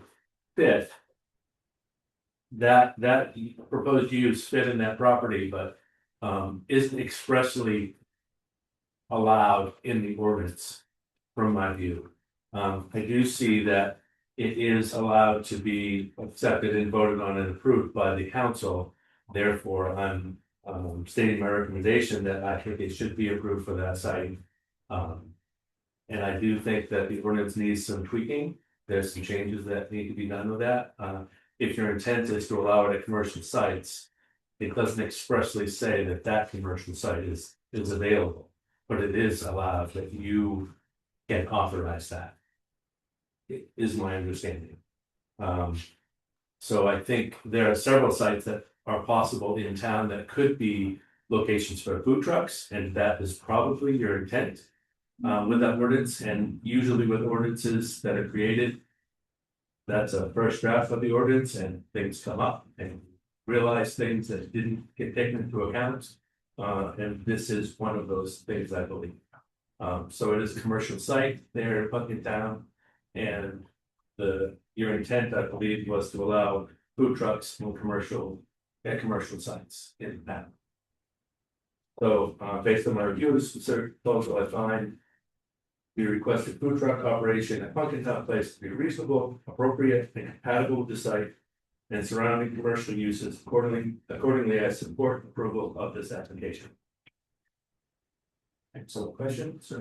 fit. That proposed use fit in that property, but isn't expressly allowed in the ordinance, from my view. I do see that it is allowed to be accepted and voted on and approved by the council. Therefore, I'm stating my recommendation that I think it should be approved for that site. And I do think that the ordinance needs some tweaking. There's some changes that need to be done with that. if your intent is to allow it at commercial sites. It doesn't expressly say that that commercial site is available, but it is allowed that you can authorize that. Is my understanding. So I think there are several sites that are possible in town that could be locations for food trucks, and that is probably your intent. With that ordinance, and usually with ordinances that are created. That's a first draft of the ordinance and things come up and realize things that didn't get taken into account. And this is one of those things, I believe. So it is a commercial site there, Puckett Town. And your intent, I believe, was to allow food trucks in commercial sites in town. So, based on my review of this proposal, I find we requested food truck operation at Pumpkin Town Place to be reasonable, appropriate, and compatible with the site and surrounding commercial uses. Accordingly, I support approval of this application. Excellent questions.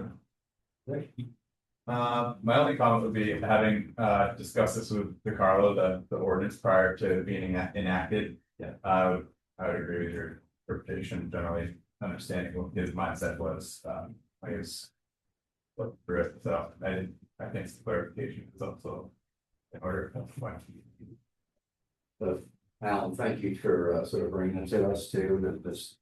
My only comment would be having discussed this with DeCarlo, the ordinance prior to being enacted. Yeah. I would agree with your interpretation, generally understanding what his mindset was. I guess. Look through it, so I think the clarification is also in order. But Alan, thank you for sort of bringing it to us too, that this.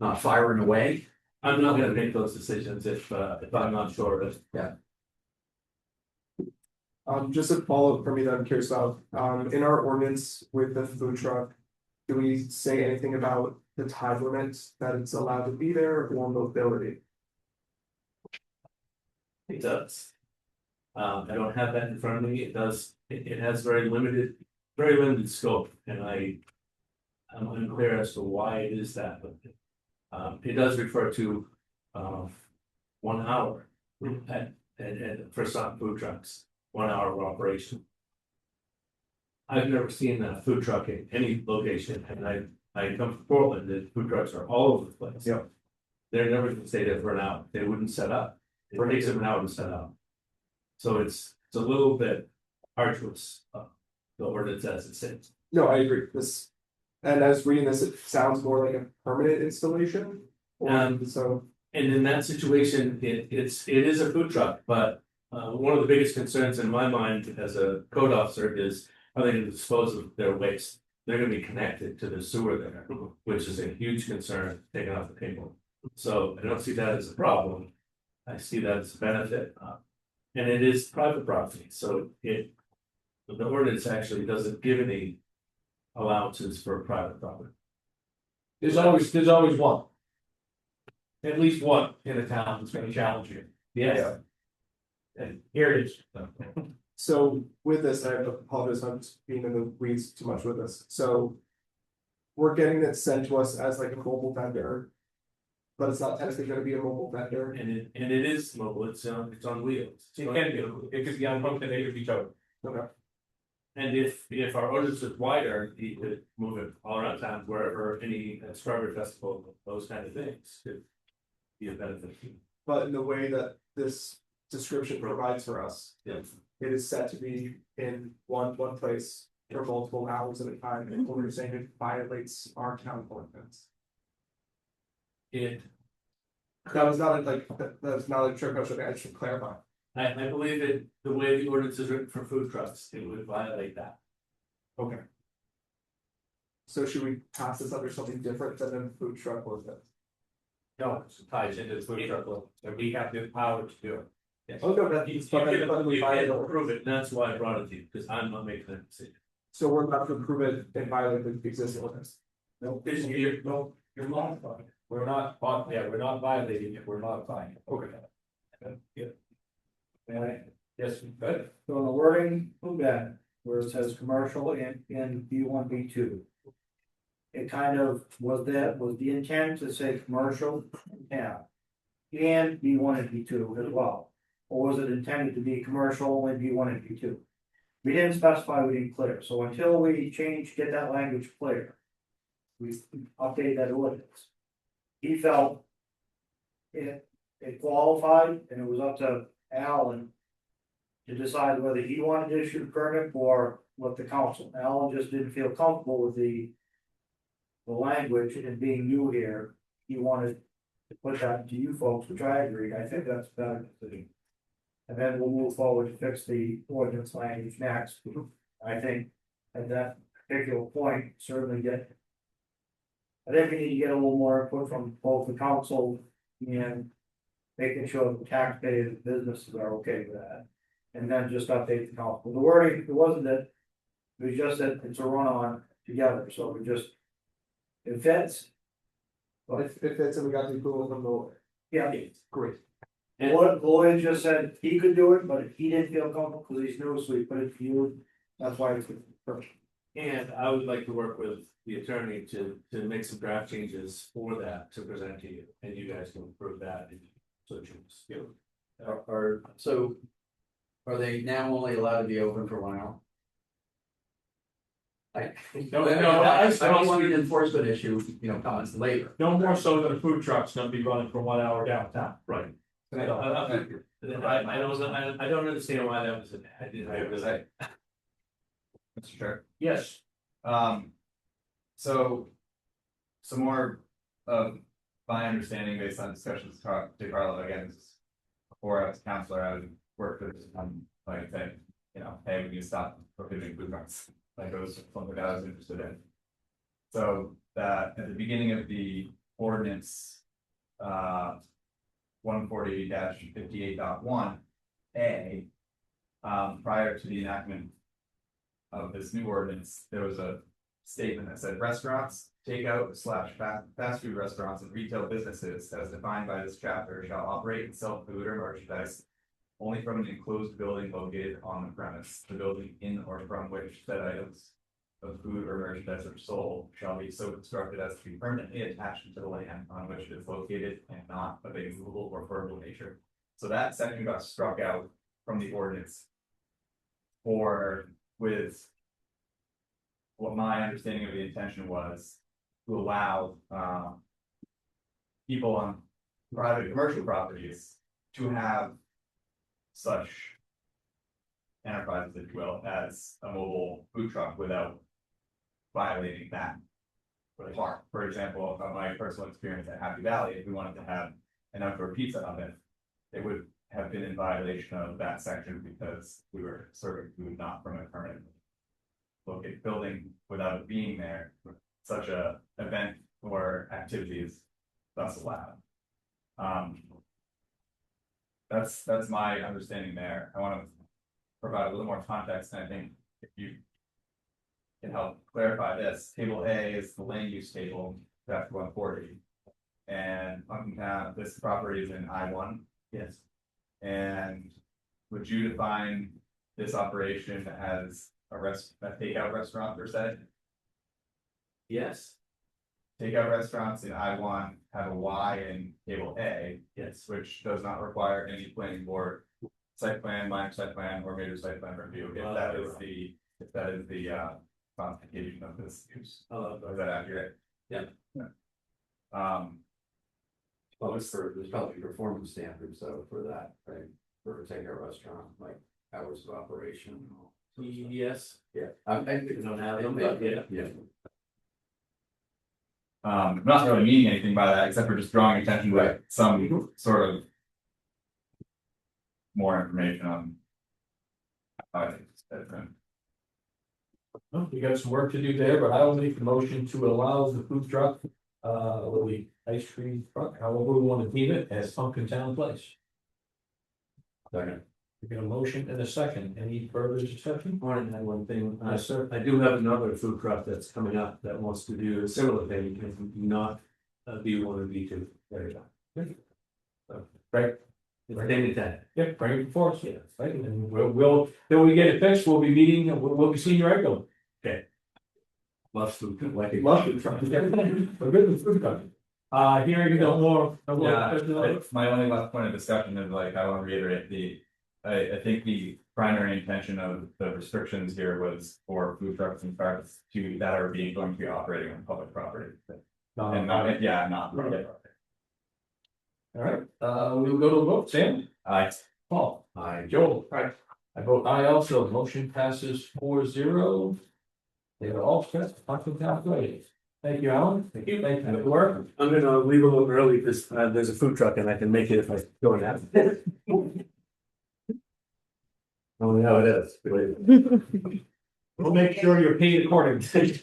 Not firing away. I'm not gonna make those decisions if I'm not sure of it. Yeah. Just a follow-up for me that I'm curious about, in our ordinance with the food truck. Do we say anything about the time limit that it's allowed to be there or mobility? It does. I don't have that in front of me. It does, it has very limited scope, and I'm unclear as to why it is that, but. It does refer to 1 hour at for some food trucks, 1 hour of operation. I've never seen a food truck in any location, and I come from Portland, the food trucks are all over the place. Yeah. They're never gonna stay there for an hour, they wouldn't set up, it takes them an hour to set up. So it's a little bit arduous, the ordinance as it sits. No, I agree, this, and as reading this, it sounds more like a permanent installation. So, And in that situation, it is a food truck, but one of the biggest concerns in my mind as a code officer is. Are they gonna dispose of their waste? They're gonna be connected to the sewer there, which is a huge concern taken off the table. So I don't see that as a problem. I see that as a benefit. And it is private property, so the ordinance actually doesn't give any allowances for private property. There's always one. At least one in a town that's gonna challenge you. Yes. And here it is. so with this, I apologize, I'm just being in the weeds too much with this, so. We're getting it sent to us as like a mobile vendor. But it's not technically gonna be a mobile vendor. And it is mobile, it's on wheels. It can be, it could be on both and they could be towed. Okay. And if our ordinance is wider, you could move it all around town, wherever any strawberry festival, those kind of things could be a benefit. But in the way that this description provides for us, Yes. it is set to be in one place for multiple hours at a time, and we're saying it violates our town ordinance. That's not a trick question, I should clarify. I believe that the way the ordinance is written for food trucks, it would violate that. Okay. So should we pass this under something different than a food truck ordinance? No, it ties into the food truck law, and we have the power to do it. Yes. Oh, no, that You means. can approve it, and that's why I brought it to you, because I'm not making that decision. So we're about to approve it and violate the existing ordinance. No, you're modifying it. We're not violating it, we're modifying it. Okay. Yeah. Yes, good. So in the wording of that, where it says commercial in B1, B2. It kind of was the intent to say commercial, yeah. And B1 and B2 as well. Or was it intended to be commercial only B1 and B2? We didn't specify, we didn't clear, so until we get that language clear. We update that ordinance. He felt. It qualified and it was up to Alan. To decide whether he wanted to issue the permit for with the council. Alan just didn't feel comfortable with the language and being new here. He wanted to put that to you folks, which I agree. I think that's a better decision. And then we'll move forward to fix the ordinance language next. I think at that particular point, certainly get. I think we need to get a little more input from both the council and making sure the taxpayers and businesses are okay with that. And then just update the council. The wording, it wasn't that, it was just that it's a run-on together, so we just. It fits. But if it's, and we got the approval from the lawyer, Yeah, great. Lloyd just said he could do it, but he didn't feel comfortable because he's new, so he put it to you. That's why it's first. And I would like to work with the attorney to make some draft changes for that to present to you, and you guys can approve that. So choose, you So are they now only allowed to be open for 1 hour? I don't want an enforcement issue, comments later. No more so than a food truck's gonna be running for 1 hour downtown. Right. I don't understand why that was, I didn't. Mr. Chair. Yes, So. Some more of my understanding based on discussions with Dick Harlow, again, this is before I was a counselor, I would work with, like, saying, hey, we need to stop prohibiting food trucks. Like, it was something that I was interested in. So that at the beginning of the ordinance, 140-58.1 A, prior to the enactment of this new ordinance, there was a statement that said restaurants, takeout / fast food restaurants and retail businesses as defined by this chapter shall operate and sell food or merchandise only from an enclosed building located on the premise. The building in or from which said items of food or merchandise are sold shall be so constructed as to be permanently attached to the land on which it is located and not of a movable or verbal nature. So that section got struck out from the ordinance. Or with what my understanding of the intention was to allow people on private commercial properties to have such enterprises, if you will, as a mobile food truck without violating that part. For example, of my personal experience at Happy Valley, if we wanted to have an outdoor pizza oven, it would have been in violation of that section because we were serving food not from a permanent located building without it being there. Such a event or activity is thus allowed. That's my understanding there. I want to provide a little more context, and I think if you can help clarify this, table A is the land use table, chapter 140. And this property is in I-1. Yes. And would you define this operation as a takeout restaurant per se? Yes. Takeout restaurants in I-1 have a Y in table A. Yes. Which does not require any planning board site plan, minor site plan, or major site plan review. If that is the classification of this use. Is that accurate? Yeah. Well, there's probably performance standards though for that, right? For a takeout restaurant, like hours of operation. Yes. Yeah. I don't have them, but yeah. Yeah. Not really meaning anything by that, except for just drawing attention to some sort of more information on how I think it's different. well, you got some work to do there, but I will make the motion to allow the food truck, or the ice cream truck, however we want to deem it, as Pumpkin Town Place. Second. We got a motion and a second. Any further discussion? I want to add one thing, sir, I do have another food truck that's coming up that wants to do a similar thing, and not B1 and B2. There you go. So, Right. It's 10 to 10. Yeah, bring it before us, yeah, right, and we'll, then we get it fixed, we'll be meeting, we'll be seeing you regularly. Loves food, like it. Love it, Trump. We're good with food truck. Hearing no more. Yeah, my only last point of discussion is like, I want to reiterate I think the primary intention of the restrictions here was for food trucks and carts that are going to be operating on public property. And not, not. All right, we'll go to a vote. Sam? Aye. Paul? Aye. Joel? Aye. I vote aye also, motion passes 4-0. They are all set, fucking calculated. Thank you, Alan. Thank you. Thank you for the work. I'm gonna leave a little early because there's a food truck and I can make it if I go and have it. Oh, yeah, it is. We'll make sure you're paid accordingly.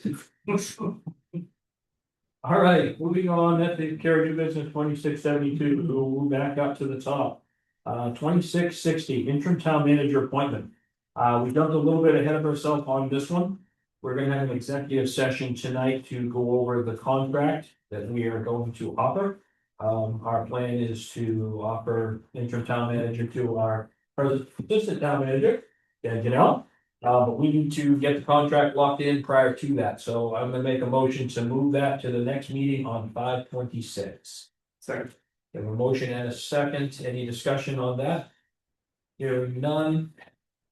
All right, moving on, that takes care of new business 2672, we'll move back up to the top. 2660, interim town manager appointment. We jumped a little bit ahead of ourselves on this one. We're gonna have an executive session tonight to go over the contract that we are going to offer. Our plan is to offer interim town manager to our present assistant town manager, Dan Janelle. But we need to get the contract locked in prior to that, so I'm gonna make a motion to move that to the next meeting on 5/26. Second. We have a motion and a second, any discussion on that? Hearing none.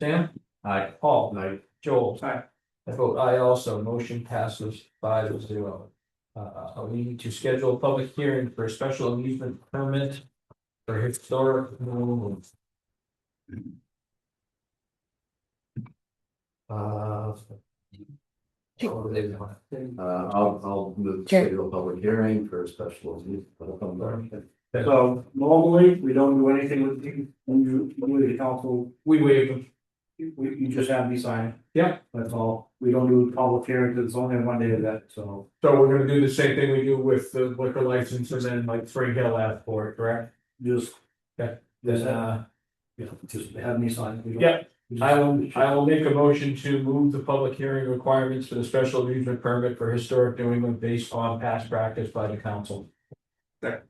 Sam? Aye. Paul? Night. Joel? Aye. I vote aye also, motion passes 5-0. We need to schedule a public hearing for a special amusement permit for historic. I'll move to Sure. schedule a public hearing for a special use. So normally, we don't do anything with the, with the council, We waive them. you just have me sign it. Yeah. That's all, we don't do public hearings, it's only one day of that, so So we're gonna do the same thing we do with the liquor license and then like Spring Hill asked for it, correct? just. Okay. Just, Then, yeah, just have me sign it. We don't- yeah, we just- I will make a motion to move the public hearing requirements for the special amusement permit for historic New England based on past practice by the council. Second.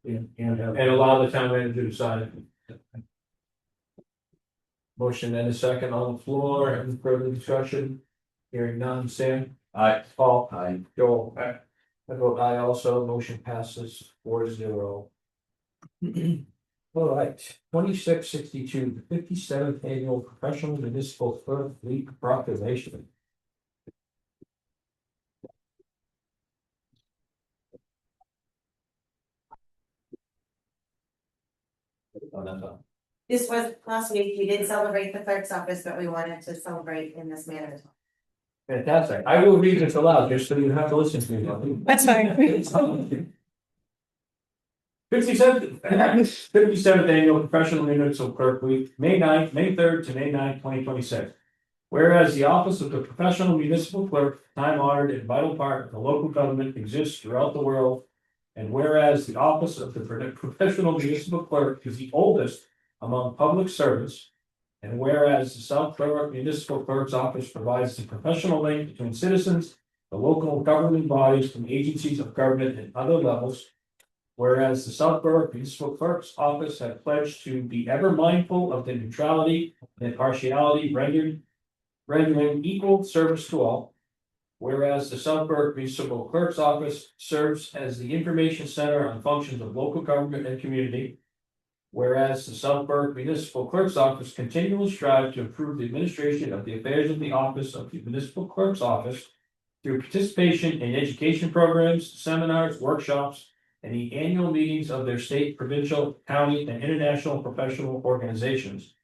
And have. And allow the town manager to sign it. Motion and a second on the floor, any further discussion? Hearing none, Sam? Aye. Paul? Aye. Joel? I vote aye also, motion passes 4-0. All right, 2662, the 57th annual professional municipal clerk week proclamation. Oh, that's all. This was last week, we did celebrate the clerk's office, but we wanted to celebrate in this manner as well. Fantastic, I will read this aloud just so you have to listen to me. That's fine. 57th annual professional municipal clerk week, May 9th, May 3rd to May 9th, 2026. Whereas the office of the professional municipal clerk, time honored and vital part of the local government, exists throughout the world. And whereas the office of the professional municipal clerk is the oldest among public servants. And whereas the South Berwick Municipal Clerk's Office provides the professional link between citizens, the local government bodies and agencies of government at other levels. Whereas the South Berwick Municipal Clerk's Office has pledged to be ever mindful of the neutrality and impartiality rendering equal service to all. Whereas the South Berwick Municipal Clerk's Office serves as the information center on functions of local government and community. Whereas the South Berwick Municipal Clerk's Office continually strives to improve the administration of the affairs of the office of the Municipal Clerk's Office through participation in education programs, seminars, workshops, and the annual meetings of their state, provincial, county, and international professional organizations.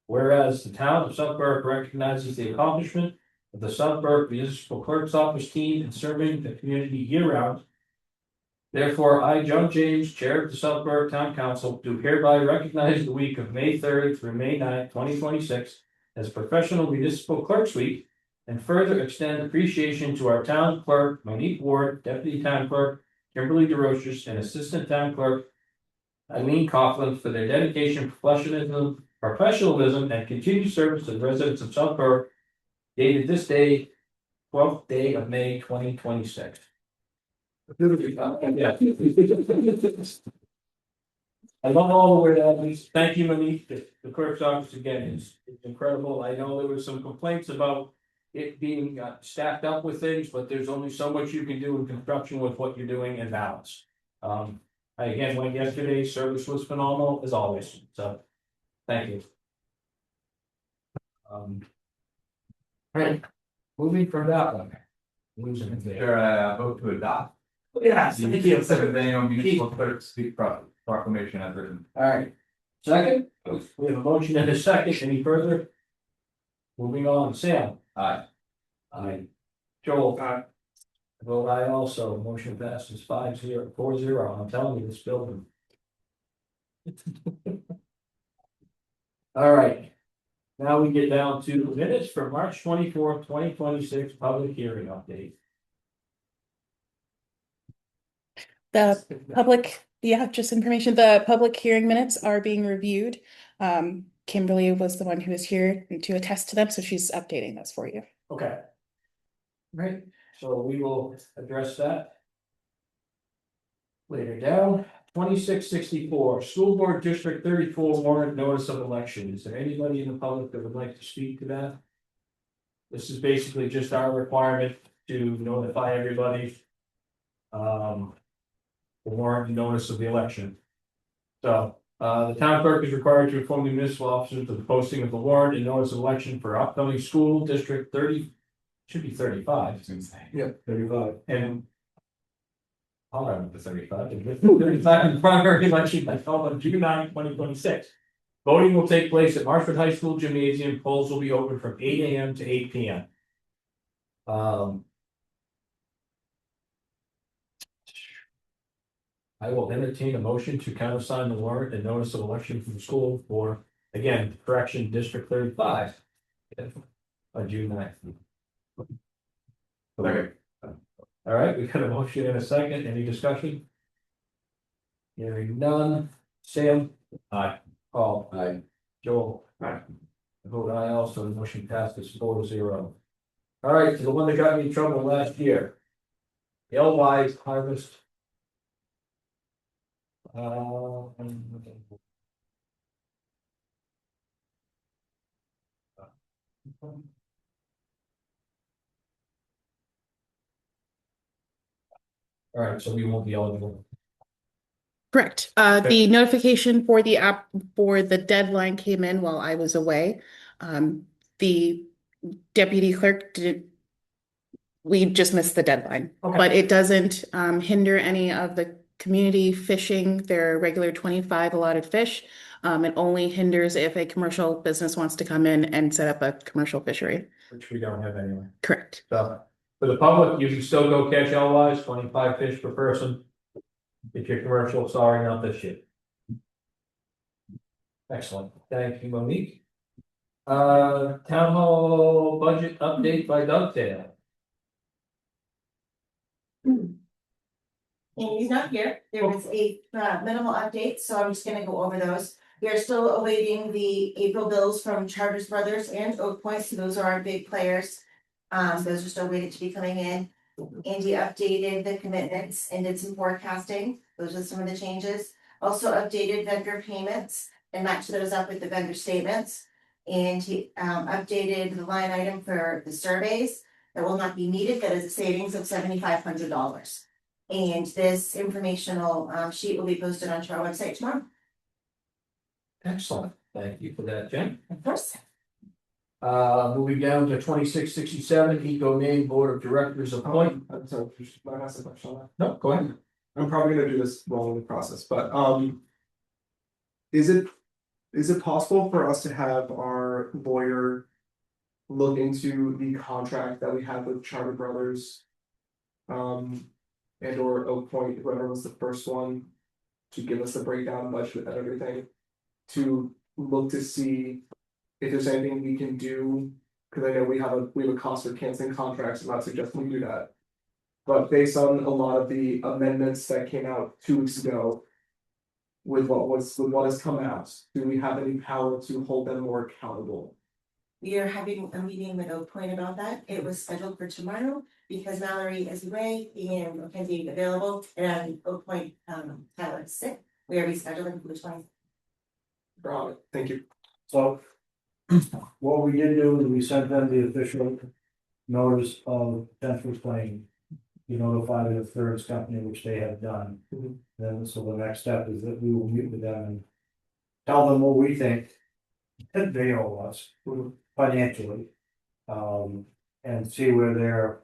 Whereas the town of South Berwick recognizes the accomplishment of the South Berwick Municipal Clerk's Office team in serving the community year-round. Therefore, I, John James, Chair of the South Berwick Town Council, do hereby recognize the week of May 3rd through May 9th, 2026 as Professional Municipal Clerks Week, and further extend appreciation to our town clerk, Monique Ward, Deputy Town Clerk, Kimberly DeRoches, and Assistant Town Clerk, Eileen Coughlin, for their dedication, professionalism, and continued service to the residents of South Berwick, dated this day, 12th day of May, 2026. Yeah. I love all the way that is. Thank you, Monique. The clerk's office again is incredible. I know there was some complaints about it being stacked up with things, but there's only so much you can do in construction with what you're doing in balance. I again went yesterday, service was phenomenal as always, so thank you. Right, moving from that one. Losing it there. Sure, vote to adopt. Yes, The thank you. 57th annual municipal clerk's week proclamation as written. All right. Second, we have a motion and a second, any further? Moving on, Sam. Aye. I, Joel. Aye. Vote aye also, motion passes 4-0. I'm telling you, this building. All right. Now we get down to minutes for March 24th, 2026, public hearing update. The public, just information, the public hearing minutes are being reviewed. Kimberly was the one who was here to attest to them, so she's updating this for you. Okay. Right, so we will address that. Later down, 2664, School Board District 34 warrant notice of election. Is there anybody in the public that would like to speak to that? This is basically just our requirement to notify everybody. The warrant and notice of the election. So, the town clerk is required to inform the municipal officers of the posting of the warrant and notice of election for upcoming school district 30. Should be 35. Yeah. 35. And. I'll run with the 35. 35 in the primary election by on June 9, 2026. Voting will take place at Marshwood High School Gymnasium. Polls will be open from 8 AM to 8 PM. I will entertain a motion to countersign the warrant and notice of election from the school for, again, correction, District 35. On June 9th. Okay. All right, we got a motion in a second. Any discussion? Hearing none. Sam? Aye. Paul? I, Joel? Aye. I vote aye also, the motion passes 4-0. All right, to the one that got me in trouble last year. LY harvest. All right, so we won't be eligible. Correct. The notification for the app for the deadline came in while I was away. The deputy clerk did. We just missed the deadline, Okay. but it doesn't hinder any of the community fishing their regular 25 allotted fish. It only hinders if a commercial business wants to come in and set up a commercial fishery. Which we don't have anyway. Correct. So, for the public, you can still go catch LYs, 25 fish per person. If you're commercial, sorry, not this shit. Excellent, thank you, Monique. Town hall budget update by Dovetail. And he's not here. There was a minimal update, so I'm just gonna go over those. We are still awaiting the April bills from Charters Brothers and Oak Point, so those are our big players. Those are still waiting to be coming in. Andy updated the commitments and did some forecasting. Those are some of the changes. Also updated vendor payments and matched those up with the vendor statements. And he updated the line item for the surveys that will not be needed. That is a savings of $7,500. And this informational sheet will be posted onto our website tomorrow. Excellent, thank you for that, Jen. Of course. Moving down to 2667, Eco Maine Board of Directors appoint. I'm sorry, might I ask a question on that? No, go ahead. I'm probably gonna do this wrong in the process, but is it possible for us to have our lawyer look into the contract that we have with Charter Brothers? And or Oak Point, whoever was the first one, to give us the breakdown budget and everything. To look to see if there's anything we can do, cause I know we have a cost for canceling contracts, I'm not suggesting we do that. But based on a lot of the amendments that came out 2 weeks ago. With what has come out, do we have any power to hold them more accountable? We are having a meeting with Oak Point about that. It was scheduled for tomorrow because Mallory is away and Mackenzie available and Oak Point Tyler is sick. We are rescheduling for the 20th. Got it, thank you. So. What we did do is we sent them the official notice of potential claim. You notify the third company, which they have done. Then, so the next step is that we will meet with them and tell them what we think that they owe us financially. And see where they're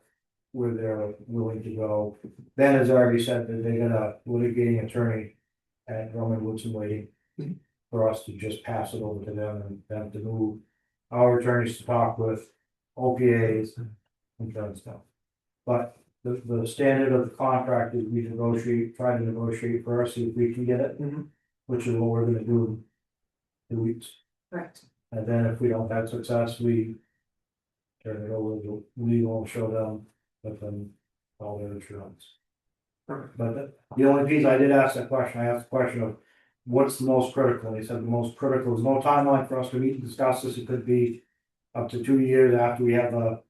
willing to go. Ben has already said that they got a litigating attorney at Roman Woodson Wade. for us to just pass it over to them and them to move our attorneys to talk with OPAs and kind of stuff. But the standard of the contract is we negotiate, try to negotiate first, see if we can get it, which is what we're gonna do in 2 weeks. Correct. And then if we don't have success, we turn it over to legal, show them, let them all their insurance. Perfect. But the only piece I did ask that question, I asked the question of what's the most critical? He said the most critical is no timeline for us to meet and discuss this. It could be up to 2 years after we have the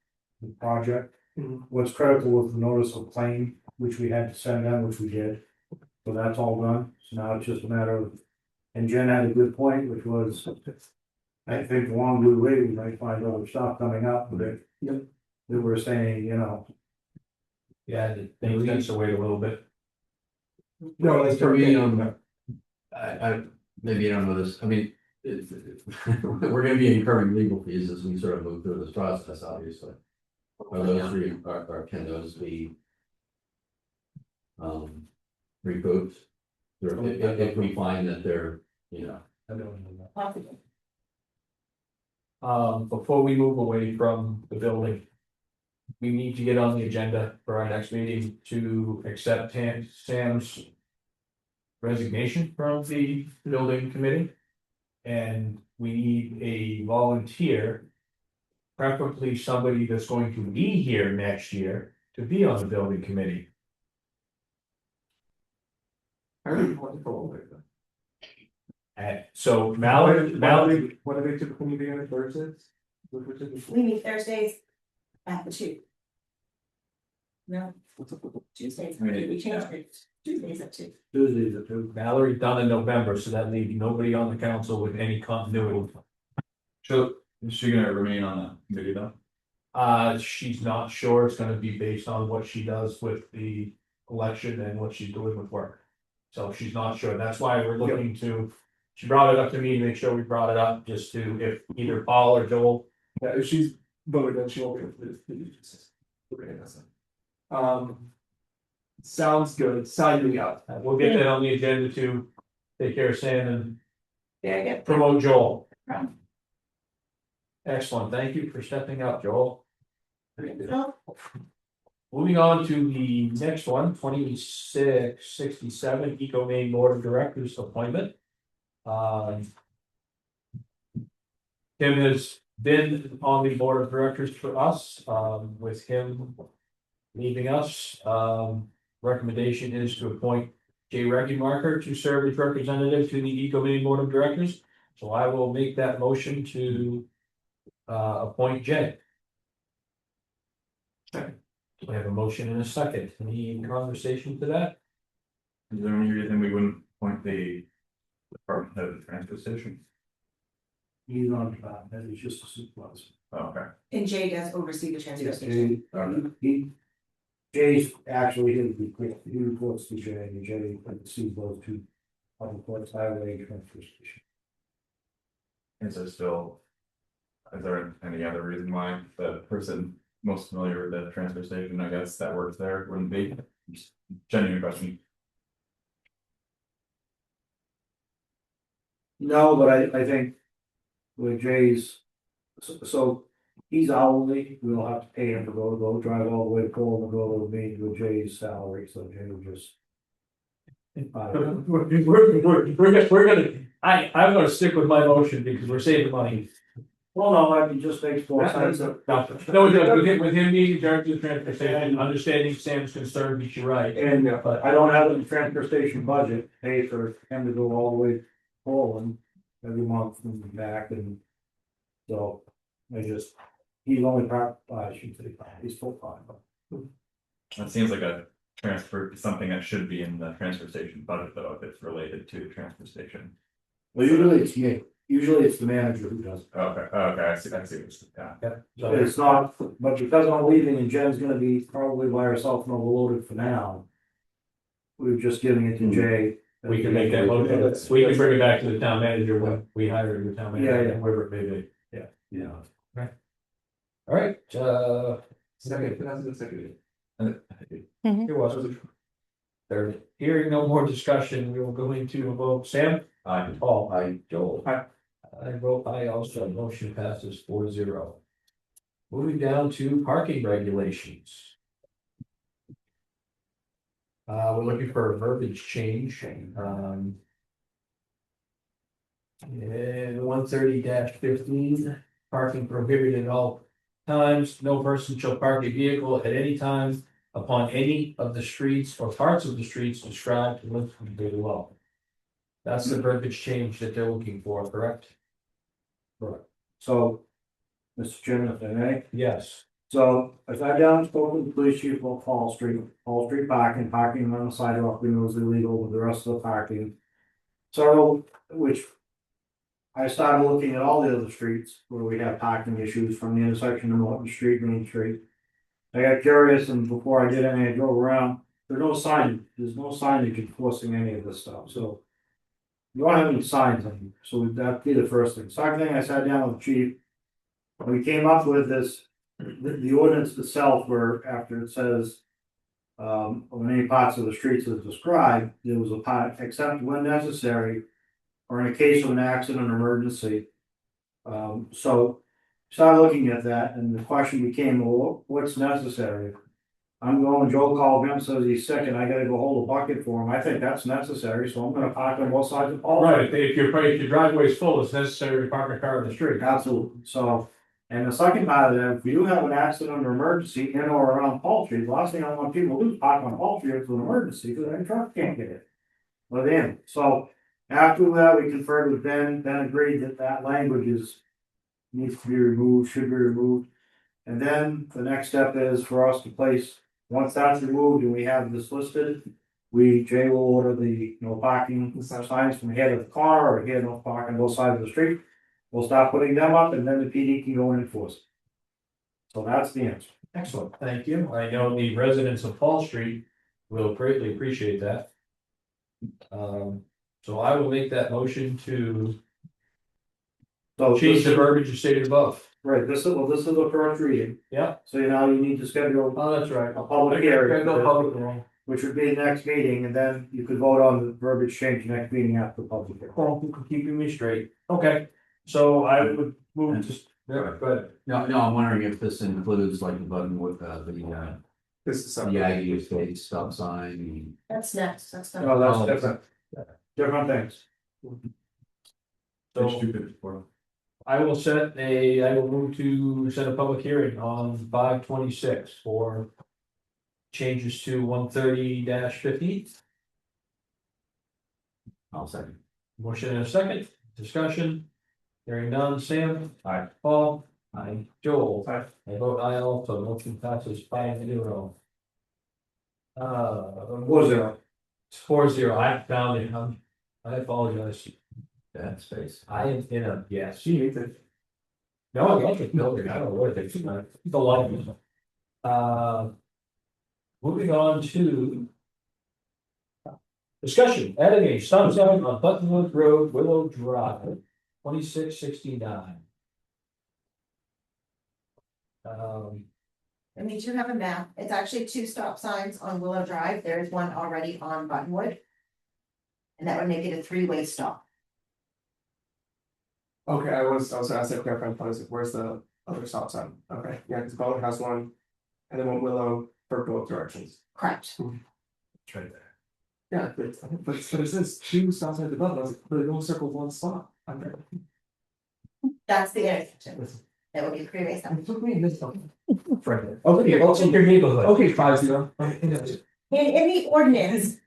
project. Mhm. What's critical was the notice of claim, which we had to send them, which we did. So that's all done. So now it's just a matter of, and Jen had a good point, which was, I think along the way, we might find other stuff coming up, but they were saying, you know, Yeah, they need to wait a little bit. No, like For me, I, maybe you don't know this, I mean, we're gonna be incurring legal fees as we sort of move through this process, obviously. Are those, can those be recouped? Or if we find that they're, you know. I don't know that. Before we move away from the building. We need to get on the agenda for our next meeting to accept Sam's. Resignation from the building committee. And we need a volunteer. Preferably somebody that's going to be here next year to be on the building committee. I really want to go over it. And so Mallory, What are they typically meeting on Thursdays? We meet Thursdays at 2. No, Tuesdays, we changed it, Tuesdays at 2. Tuesdays are two. Mallory's done in November, so that leaves nobody on the council with any continuity. So, is she gonna remain on the committee though? She's not sure, it's gonna be based on what she does with the election and what she's doing with work. So she's not sure, that's why we're looking to, she brought it up to me to make sure we brought it up, just to, if either Paul or Joel. Yeah, if she's voted, then she won't be able to do this. Sounds good, sign me up. We'll get that on the agenda to take care of Sam and Very good. promote Joel. Problem. Excellent, thank you for stepping up, Joel. So, Moving on to the next one, 2667 Eco Maine Board of Directors appointment. Tim has been on the board of directors for us, with him leaving us. Recommendation is to appoint Jay Marker to serve as representative to the Eco Maine Board of Directors. So I will make that motion to appoint Jay. We have a motion and a second. Any conversation to that? Is there any reason we wouldn't appoint the department head of the transfer station? He's on, that is just a supervisor. Oh, okay. and Jay does oversee the transfer Yes, station. Jay's actually, he reports to Jay, and Jay sees those two. Public works highway transfer station. Is there any other reason why the person most familiar with the transfer station, I guess, that works there wouldn't be? Just genuine question. No, but I think with Jay's, so he's hourly, we don't have to pay him to go drive all the way to Cole and go to me with Jay's salary, so Jay will just. We're gonna, I'm gonna stick with my motion because we're saving money. Well, no, I mean, just makes more sense. No, it does. With him being in charge of the transfer station, understanding Sam's concern, you're right. And I don't have a transfer station budget, pay for him to go all the way to Poland every month and back and. So, he's only I should say, he's full time. That seems like a transfer, something that should be in the transfer station budget, though, if it's related to the transfer station. Well, usually it's the manager who does it. Okay, I see, yeah. So It's not, but because I'm leaving and Jen's gonna be probably by herself and overloaded for now. We're just giving it to Jay. we can make that motion. We can bring it back to the town manager when we hire the town manager, Yeah. whoever it may be. Yeah. All right, Second, that's the second. it was. There, hearing no more discussion, we will go into a vote. Sam, Aye. Paul. Aye. Joel. Aye. I vote aye also, motion passes 4-0. Moving down to parking regulations. We're looking for a verbiage change, and 130-15, parking prohibited at all times, no person shall park a vehicle at any time upon any of the streets or parts of the streets described in the below. That's the verbiage change that they're looking for, correct? So, Mr. Chairman, if I may, Yes. so if I down spoke with the police chief about Fall Street parking on the sidewalk, we know is illegal with the rest of the parking. So, which. I started looking at all the other streets where we have parking issues from the intersection of Norton Street, Main Street. I got curious and before I did any, I drove around, there's no signage enforcing any of this stuff, so. You don't have any signs on you, so that'd be the first thing. Second thing, I sat down with the chief. We came up with this, the ordinance itself where after it says. On any parts of the streets as described, there was a part, except when necessary. Or in a case of an accident or emergency. So. Started looking at that and the question became, well, what's necessary? I'm going, Joe called him, says he's sick and I gotta go hold a bucket for him. I think that's necessary, so I'm gonna park on both sides of Paul. Right, if your driveway's full, it's necessary to park a car in the street. Absolutely, so, and the second part of that, if we do have an accident or emergency in or around Paul Street, the last thing I want people to do is park on Paul Street for an emergency, because any truck can't get it. Within, so, after that, we conferred with Ben agreed that that language needs to be removed, should be removed. And then the next step is for us to place, once that's removed and we have this listed, Jay will order the no parking signs from here to the car or here no parking on both sides of the street. We'll start putting them up and then the PD can go and enforce it. So that's the answer. Excellent, thank you. I know the residents of Paul Street will greatly appreciate that. So I will make that motion to So change the verbiage as stated above. Right, this is the first reading. Yeah. So now you need to schedule Oh, that's right. a public hearing, which would be the next meeting, and then you could vote on the verbiage change next meeting after the public hearing. Well, you can keeping me straight. Okay, so I would move to, yeah, go ahead. No, I'm wondering if this includes like the button with This is the something. Aggie Estate stop sign. That's next, that's not. No, that's different. Different things. So Stupid for. I will move to set a public hearing on 5/26 for changes to 130-15. I'll second. Motion and a second, discussion. Hearing none, Sam. Aye. Paul. Aye. Joel. Aye. I vote aye also, motion passes 5-0. Was there? 4-0, I found it, I apologize. That space. I am in a, yes. She needs it. No, I love the building, I don't know what it's, the love. Moving on to. Discussion, adding a stop sign on Buttonwood Road, Willow Drive, 2669. And we do have a map. It's actually 2 stop signs on Willow Drive. There's one already on Buttonwood. And that would make it a 3-way stop. Okay, I was gonna ask that clarifying part, is where's the other stop sign? Okay, yeah, because Butler has one. And then one Willow for both directions. Correct. It's right there. Yeah, but it says 2 stop signs above, I was like, but it only circles 1 spot. That's the intersection. That would be 3-way stop. It took me a minute. Okay, what's in your neighborhood? Okay, 5-0. In the ordinance.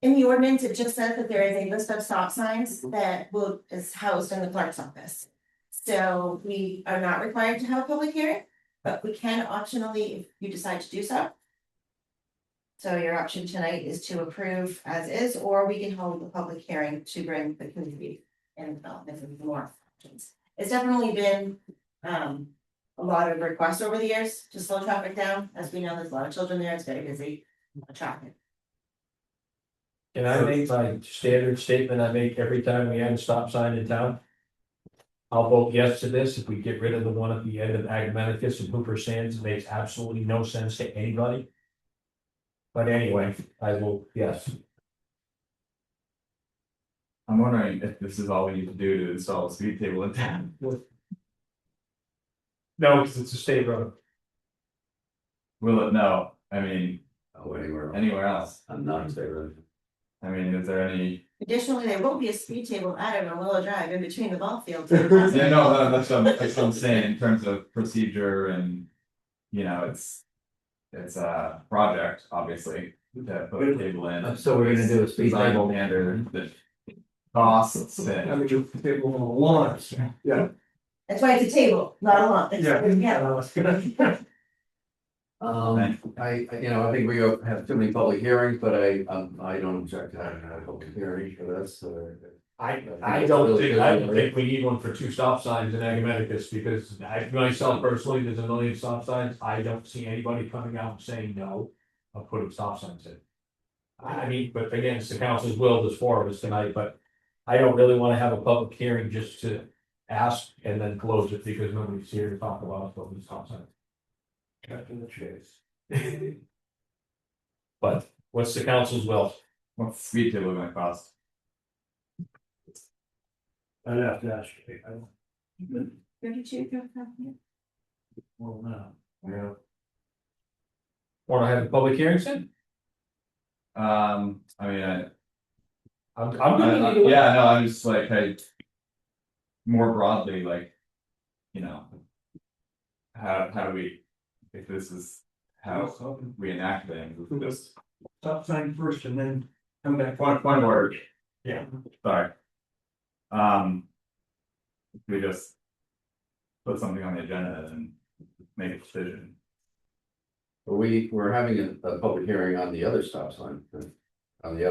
In the ordinance, it just says that there is a list of stop signs that is housed in the clerk's office. So we are not required to have a public hearing, but we can optionally, if you decide to do so. So your option tonight is to approve as is, or we can hold a public hearing to bring the community and more options. It's definitely been a lot of requests over the years to slow traffic down. As we know, there's a lot of children there, it's very busy, traffic. Can I make my standard statement I make every time we have a stop sign in town? I'll vote yes to this if we get rid of the one at the end of Agamenticus and Hooper Sands. It makes absolutely no sense to anybody. But anyway, I will, yes. I'm wondering if this is all we need to do to install a speed table in town. No, because it's a state road. Will it? No, I mean, Oh, anywhere. anywhere else. I'm not in favor of it. I mean, is there any? Additionally, there will be a speed table added on Willow Drive in between the ball fields. Yeah, no, that's what I'm saying in terms of procedure and, you know, it's a project, obviously, to put a table in. So we're gonna do a speed Design table. standard, the costs I and. mean, you table on a launch, yeah. That's why it's a table, not a lot. Yeah. I think we have too many public hearings, but I don't object to having a public hearing for this, I don't think we need one for 2 stop signs in Agamenticus, because myself personally, there's a million stop signs, I don't see anybody coming out and saying no. Of putting stop signs in. I mean, but again, it's the council's will, there's 4 of us tonight, but I don't really wanna have a public hearing just to ask and then close it, because nobody's here to talk about putting stop signs. Captain the chase. But what's the council's will? What's the speed table gonna cost? I'd have to ask you. I don't- 32, Well, no. Yeah. Wanna have a public hearing soon? I mean, I'm good either way. yeah, no, I'm just like, hey. More broadly, like, you know. How do we, if this is how we enact things, it's just Stop sign first and then come back. point of order. Yeah. Sorry. We just. Put something on the agenda and make a decision. we're having a public hearing on the other stop sign, on the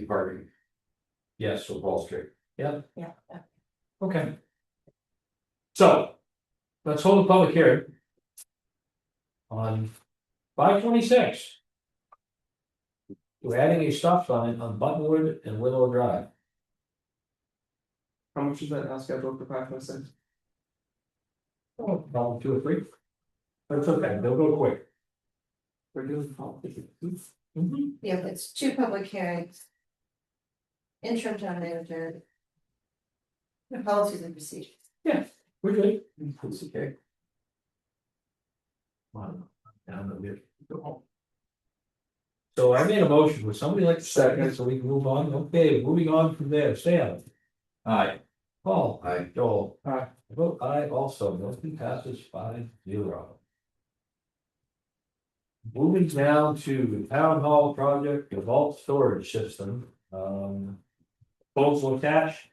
parking. Yes, So Wall Street. Yeah. okay. So, let's hold a public hearing. On 5/26. We're adding a stop sign on Buttonwood and Willow Drive. How much is that now scheduled for 5/26? Oh, probably 2 or 3. But it's okay, they'll go quick. We're doing politics. Yeah, it's 2 public hearings. Interim town manager. Policies and procedures. Yeah, we're good. It's okay. So I made a motion, would somebody like to second it so we can move on? Okay, moving on from there, Sam, Aye. Paul, Aye. Joel. Aye. I vote aye also, motion passes 5-0. Moving down to the town hall project, the vault storage system, proposal attached.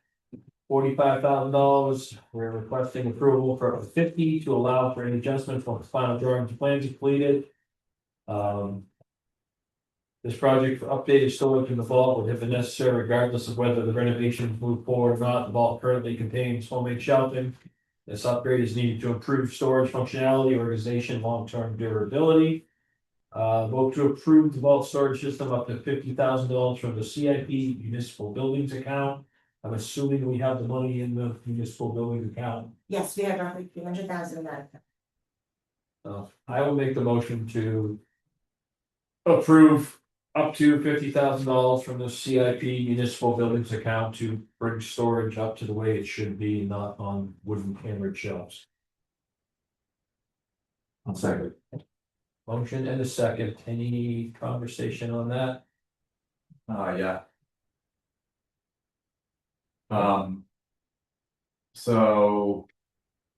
$45,000, we're requesting approval for up to 50 to allow for any adjustment from final drawings and plans completed. This project for updated storage in the vault would have been necessary regardless of whether the renovations move forward or not. The vault currently contains homemade shelving. This upgrade is needed to improve storage functionality, organization, long-term durability. Vote to approve the vault storage system up to $50,000 from the CIP municipal buildings account. I'm assuming we have the money in the municipal buildings account. Yes, we have roughly 300,000 in that. I will make the motion to approve up to $50,000 from the CIP municipal buildings account to bring storage up to the way it should be, not on wooden hammered shelves. I'll second. Motion and a second. Any conversation on that? Yeah. So.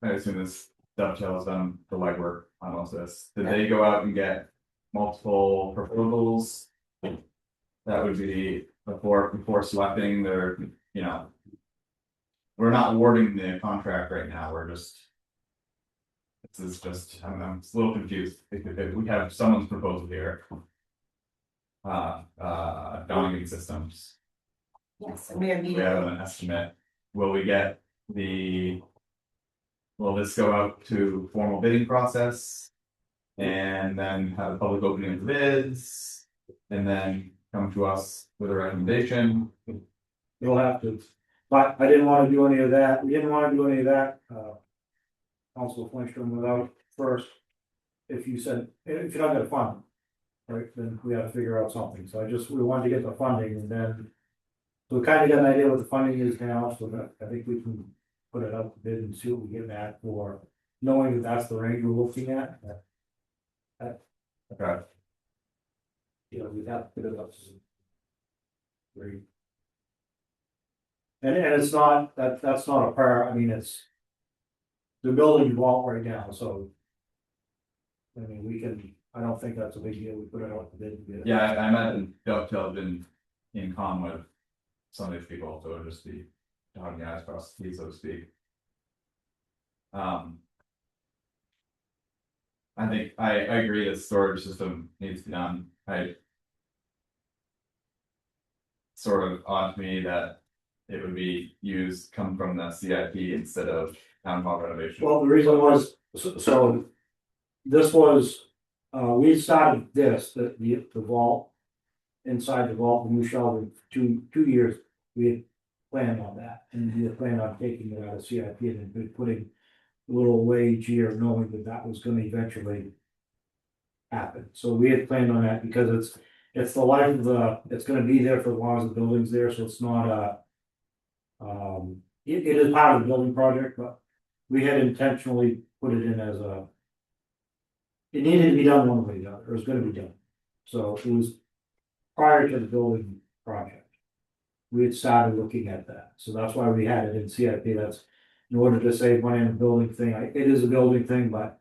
I assume this dovetails on the legwork on all this. Did they go out and get multiple proposals? That would be before selecting their, you know. We're not awarding the contract right now, we're just. This is just, I'm a little confused, if we have someone's proposal here. Donovan Systems. Yes, and we are We meeting. have an estimate, will we get the? Will this go out to formal bidding process? And then have a public opening of bids? And then come to us with a recommendation? You'll have to, but I didn't wanna do any of that, we didn't wanna do any of that, Council Flintstrom without first. If you said, if you're not gonna fund. Right, then we gotta figure out something, so we wanted to get the funding and then. So we kind of got an idea what the funding is now, so that, I think we can put it up to bid and see what we get back for, knowing that that's the range we're looking at. Okay, You know, we'd have to put it up. Great. And it's not, that's not a prior, I mean, it's. The building vault right now, so. I mean, we can, I don't think that's a big deal, we put it out to bid. and get it. yeah, I imagine Dovetail been in common with some of these people, so it'll just be dotting the i's across the t's, so to speak. I think I agree that storage system needs to be done. I. Sort of odd to me that it would be used, come from the CIP instead of town hall renovation. Well, the reason was, so. This was, we started this, the vault. Inside the vault, the new shelving, 2 years, we had planned on that, and we had planned on taking it out of CIP and then putting. A little wage here, knowing that that was gonna eventually. Happen, so we had planned on that because it's the life of the, it's gonna be there for as long as the building's there, so it's not a. It is part of the building project, but we had intentionally put it in as a. It needed to be done one way or the other, it was gonna be done, so it was prior to the building project. We had started looking at that, so that's why we had it in CIP, that's in order to save money on the building thing, it is a building thing, but.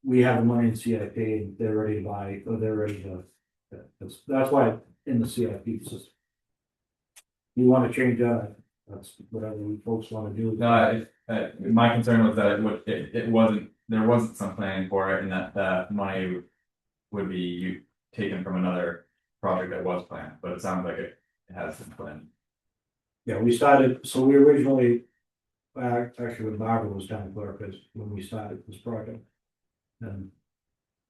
We have the money in CIP and they're ready to buy, or they're ready to, that's why in the CIP system. You wanna change that, that's whatever you folks wanna do. No, my concern was that it wasn't, there wasn't some planning for it and that money. Would be taken from another project that was planned, but it sounds like it has been planned. Yeah, we started, so we originally, actually when Barbara was town clerk, is when we started this project. And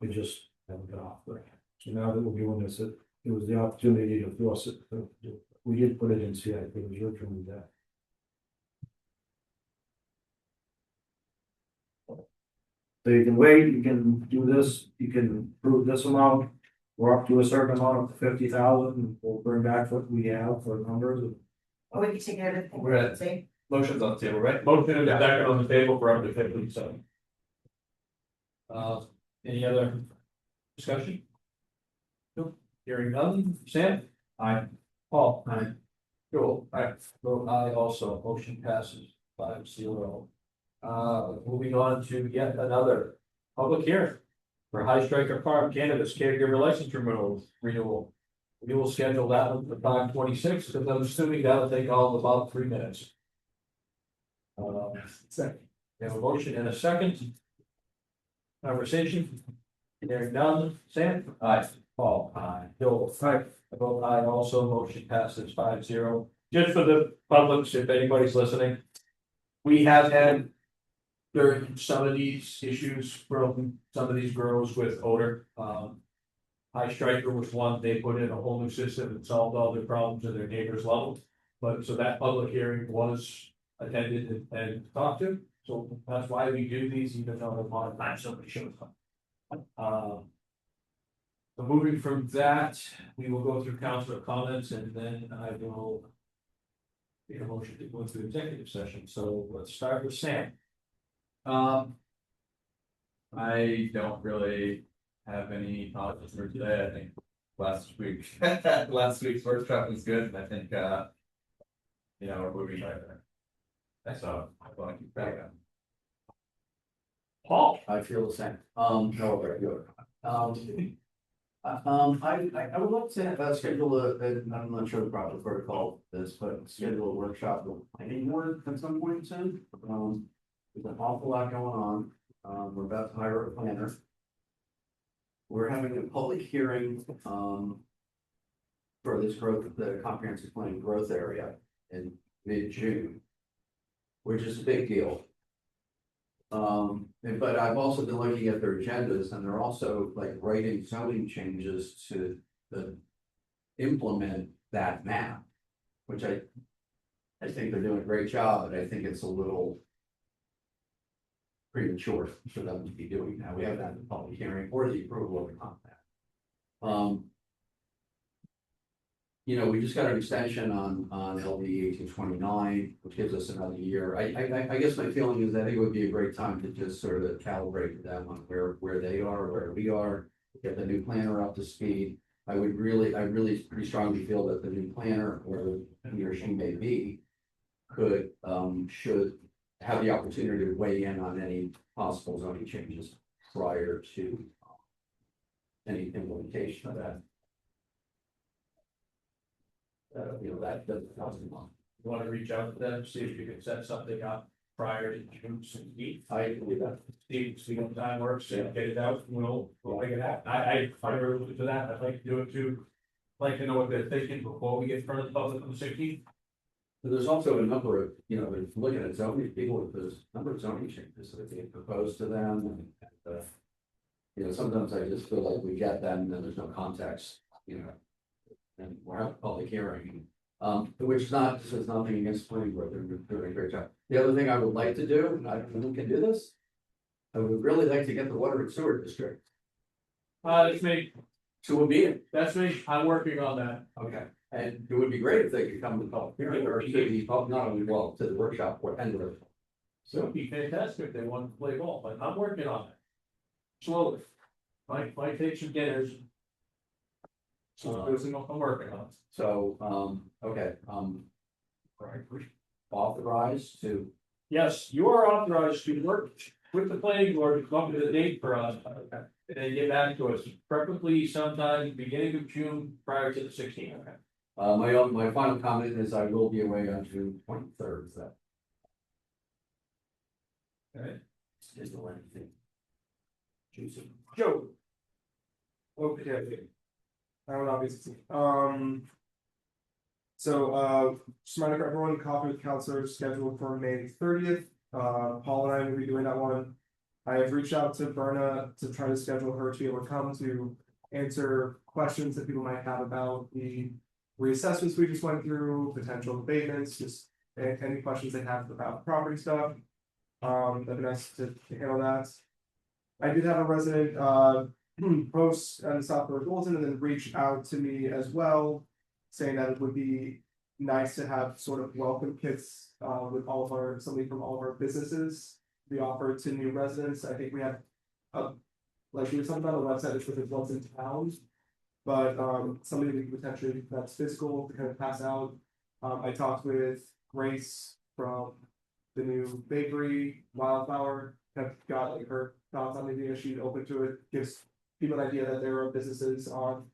we just haven't got off there. So now that we're doing this, it was the opportunity to force it. We did put it in CIP, it was originally that. So you can wait, you can do this, you can prove this amount. We're up to a certain amount of 50,000, we'll bring back what we have for numbers. Or we can take care of it. We're at- See? Motion's on the table, right? Motion and a second on the table for up to 57. Any other discussion? Nope, hearing none, Sam? Aye. Paul? Aye. Joel? Aye. Vote aye also, motion passes 5-0. Moving on to yet another public hearing. For High Striker Farm Cannabis Caregiver License Renewal. We will schedule that one for 5/26, because I'm assuming that'll take all of about 3 minutes. Second. We have a motion and a second. Conversation. Hearing none, Sam? Aye. Paul? Aye. Joel? Aye. I vote aye also, motion passes 5-0. Just for the public, if anybody's listening. We have had. During some of these issues from some of these girls with odor, High Striker was one, they put in a whole new system and solved all their problems and their neighbors loved them. But so that public hearing was attended and talked to, so that's why we do these, even though a lot of times somebody shows up. So moving from that, we will go through council comments and then I will. Make a motion to go into executive session, so let's start with Sam. I don't really have any politics for today, I think last week's workshop was good, and I think, we're moving right there. So I want to keep that going. Paul? I feel the same, no, very good. I would like to schedule I'm not sure the proper protocol is, but schedule a workshop with planning board at some point soon. There's an awful lot going on, we're about to hire a planner. We're having a public hearing, for this growth, the comprehensive plan growth area in mid-June. Which is a big deal. But I've also been looking at their agendas and they're also like writing zoning changes to implement that map. Which I think they're doing a great job, but I think it's a little premature for them to be doing that. We haven't had the public hearing or the approval of the compact. you know, we just got an extension on LD 1829, which gives us another year. I guess my feeling is I think it would be a great time to just sort of calibrate them on where they are, where we are, get the new planner up to speed. I really pretty strongly feel that the new planner, where he or she may be, should have the opportunity to weigh in on any possible zoning changes prior to any implementation of that. You know, that doesn't cost me much. You wanna reach out to them, see if you can set something up prior to June 16th? I believe that. See what time works, and get it out, we'll make it happen. I fire to that, I'd like to do it too. Like to know what they're thinking before we get in front of the public on the 16th. But there's also a number of, you know, if you're looking at zoning, there's a number of zoning changes that are being proposed to them, and you know, sometimes I just feel like we get them, and then there's no context, you know. And we're having a public hearing, which is not, this is nothing against planning board, they're doing a great job. The other thing I would like to do, and I don't know who can do this, I would really like to get the water and sewer district It's me, to a meeting. that's me, I'm working on that. Okay, and it would be great if they could come to the public hearing or to the, not only, well, to the workshop or and the. So it'd be fantastic if they wanted to play ball, but I'm working on it. Slowly. Might take some dinners. So I'm working on it. So, okay, authorized to, Yes, you are authorized to work with the planning board to come up with a date for us. And get back to us, preferably sometime beginning of June prior to the 16th. my final comment is I will be away on June 23rd, so. Okay. Is there anything? Juicy. Joe. Okay. I would obviously, so, just reminder for everyone, copy with counselors scheduled for May 30th. Paul and I will be doing that one. I have reached out to Berna to try to schedule her to be able to come to answer questions that people might have about the reassessments we just went through, potential abatements, just any questions they have about property stuff. That'd be nice to handle that. I did have a resident, post in Southport Bulletin and then reach out to me as well, saying that it would be nice to have sort of welcome kits with somebody from all of our businesses be offered to new residents. I think we have like we were talking about on the website, it's with what's in town. But somebody we could potentially that's physical to kind of pass out. I talked with Grace from the new bakery, Wildflower, have got like her thoughts on the idea, she's open to it, gives people an idea that there are businesses on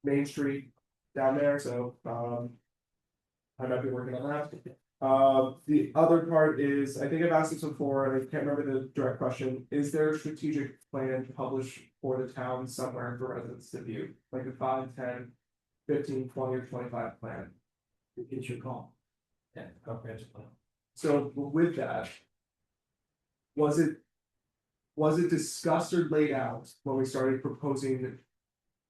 Main Street down there, so I might be working on that. The other part is, I think I've asked this before, and I can't remember the direct question, is there a strategic plan published for the town somewhere for residents to view? Like a 5, 10, 15, 20, or 25 plan? It's your call. Yeah, comprehensive plan. So with that, was it discussed or laid out when we started proposing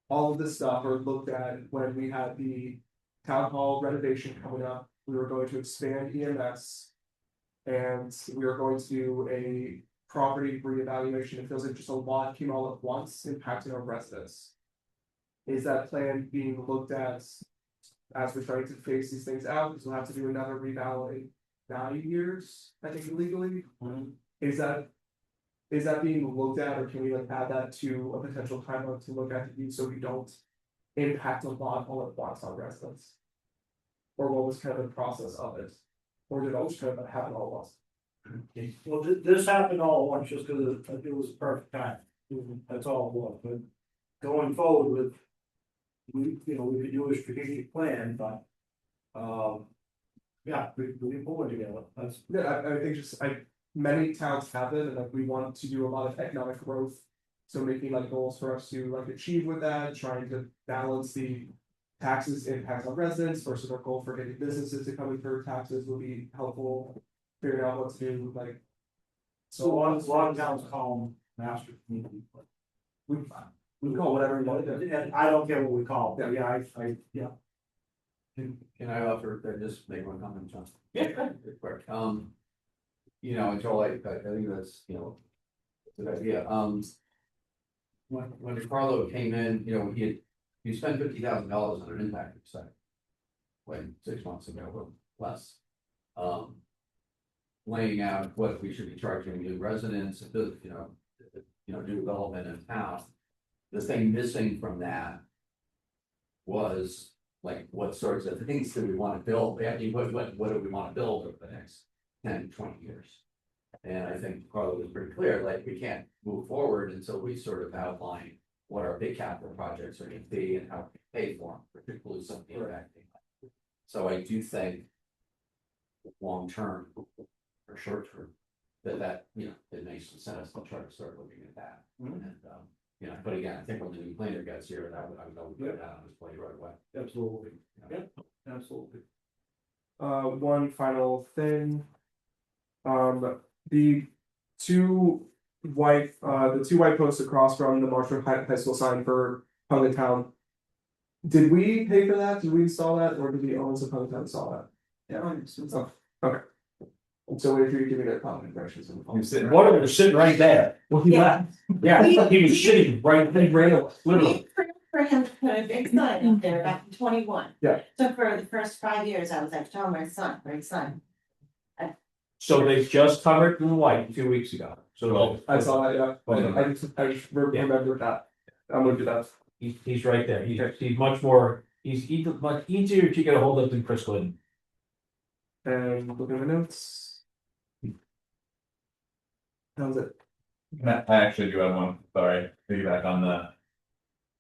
all of this stuff, or looked at when we had the town hall renovation coming up? We were going to expand EMS, and we were going to do a property reevaluation. It feels like just a lot came all at once, impacting our residents. Is that plan being looked at as we're starting to phase these things out? Because we'll have to do another reval in 9 years, I think, legally. Is that being looked at, or can we like add that to a potential timeline to look at so we don't impact a lot all at once on residents? Or what was kind of the process of it? Or did it all just kind of happen all at once? Well, this happened all at once just because it was the perfect time. That's all it was, but going forward with. We could do a strategic plan, but. Yeah, we can pull it together, that's. Yeah, I think many towns have it, and like we want to do a lot of economic growth. So making like goals for us to like achieve with that, trying to balance the taxes impact on residents versus our goal for getting businesses to come in for taxes will be helpful. Figuring out what to do, like. So a lot of towns call them master community. We call whatever we want, and I don't care what we call it, yeah. Can I offer, just make one comment, John? Yeah. Quick, you know, Joel, I think that's, you know, a good idea, when Carlo came in, you know, he you spent $50,000 on an impact site. When 6 months ago, or less. Laying out what we should be charging new residents, new development in town. The thing missing from that. Was like, what sorts of things do we want to build? Actually, what do we want to build over the next 10, 20 years? And I think Carla was pretty clear, like, we can't move forward until we sort of outline what our big capital projects are going to be and how we pay for them, particularly some of the interacting. So I do think long term or short term, that it makes sense to try to start looking at that. And but again, I think when the new planner gets here, I would put that on his plate right away. Absolutely. Yeah, absolutely. One final thing. The two white posts across from the Marshall High School sign for Public Town. Did we pay for that? Did we install that, or did the owners of Public Town install that? Yeah. Okay. And so wait for you to give me their comment impressions. One of them was sitting right there. Well, he left. Yeah, he was sitting right, literally. For him to put a big sign up there back in 21. Yeah. So for the first 5 years, I was like, tell my son. So they just covered in white 2 weeks ago. So I saw that, yeah. I just remembered that. I'm gonna do that. he's right there. He's much more, he's much easier to get a hold of than Chris Glidden. And look at my notes. How's it? I actually do have one, sorry, piggyback on the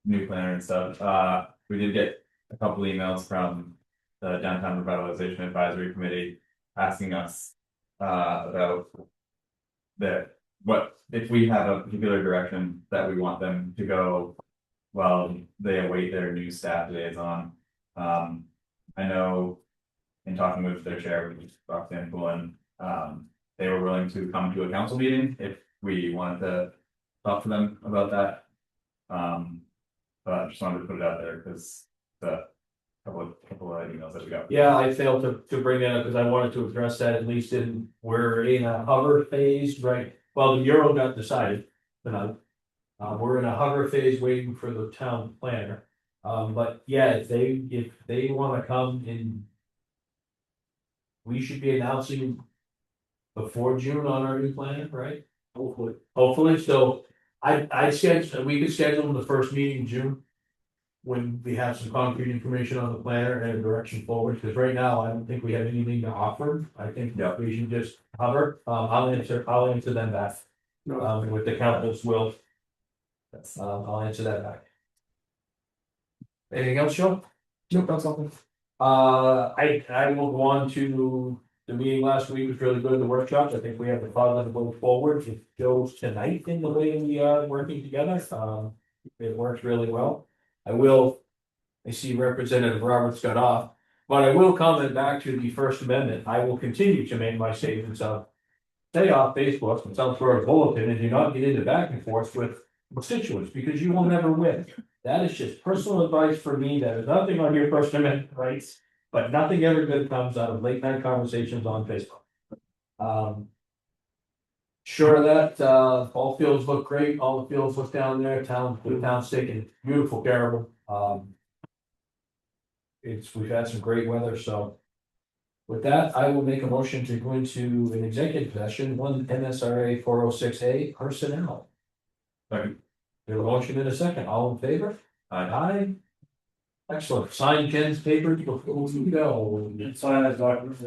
new planner and stuff. We did get a couple emails from the Downtown Revitalization Advisory Committee asking us about what if we have a particular direction that we want them to go while they await their new staff liaison. I know in talking with their chair, which is Roxanne Pullen, they were willing to come to a council meeting if we wanted to talk to them about that. But I just wanted to put it out there because the couple of emails that we got. Yeah, I failed to bring that up because I wanted to address that at least we're in a hover phase, right? Well, the Euro got decided tonight. We're in a hover phase waiting for the town planner. But yeah, if they want to come in, we should be announcing before June on our new plan, right? Hopefully, so we could schedule the first meeting in June. When we have some concrete information on the planner and a direction forward, because right now I don't think we have anything to offer. I think we should just hover. I'll answer them back. With the council's will. I'll answer that back. Anything else, Joe? Nope, that's all. I will go on to the meeting last week was really good, the workshops. I think we have the positive going forward. It goes tonight in the way we are working together. It works really well. I see Representative Roberts got off, but I will comment back to the First Amendment. I will continue to make my statements of stay off Facebook and South Florida Bulletin and do not get into back and forth with constituents because you will never win. That is just personal advice for me. That is nothing on your First Amendment rights, but nothing ever good comes out of late night conversations on Facebook. Sure that all fields look great, all the fields look down there, the town's taking beautiful care of them. We've had some great weather, so. With that, I will make a motion to go into an executive session, one MSRA 406A personnel. Second. There's a motion in a second, all in favor? Aye. Excellent, sign Ken's papers before we go. Sign that document.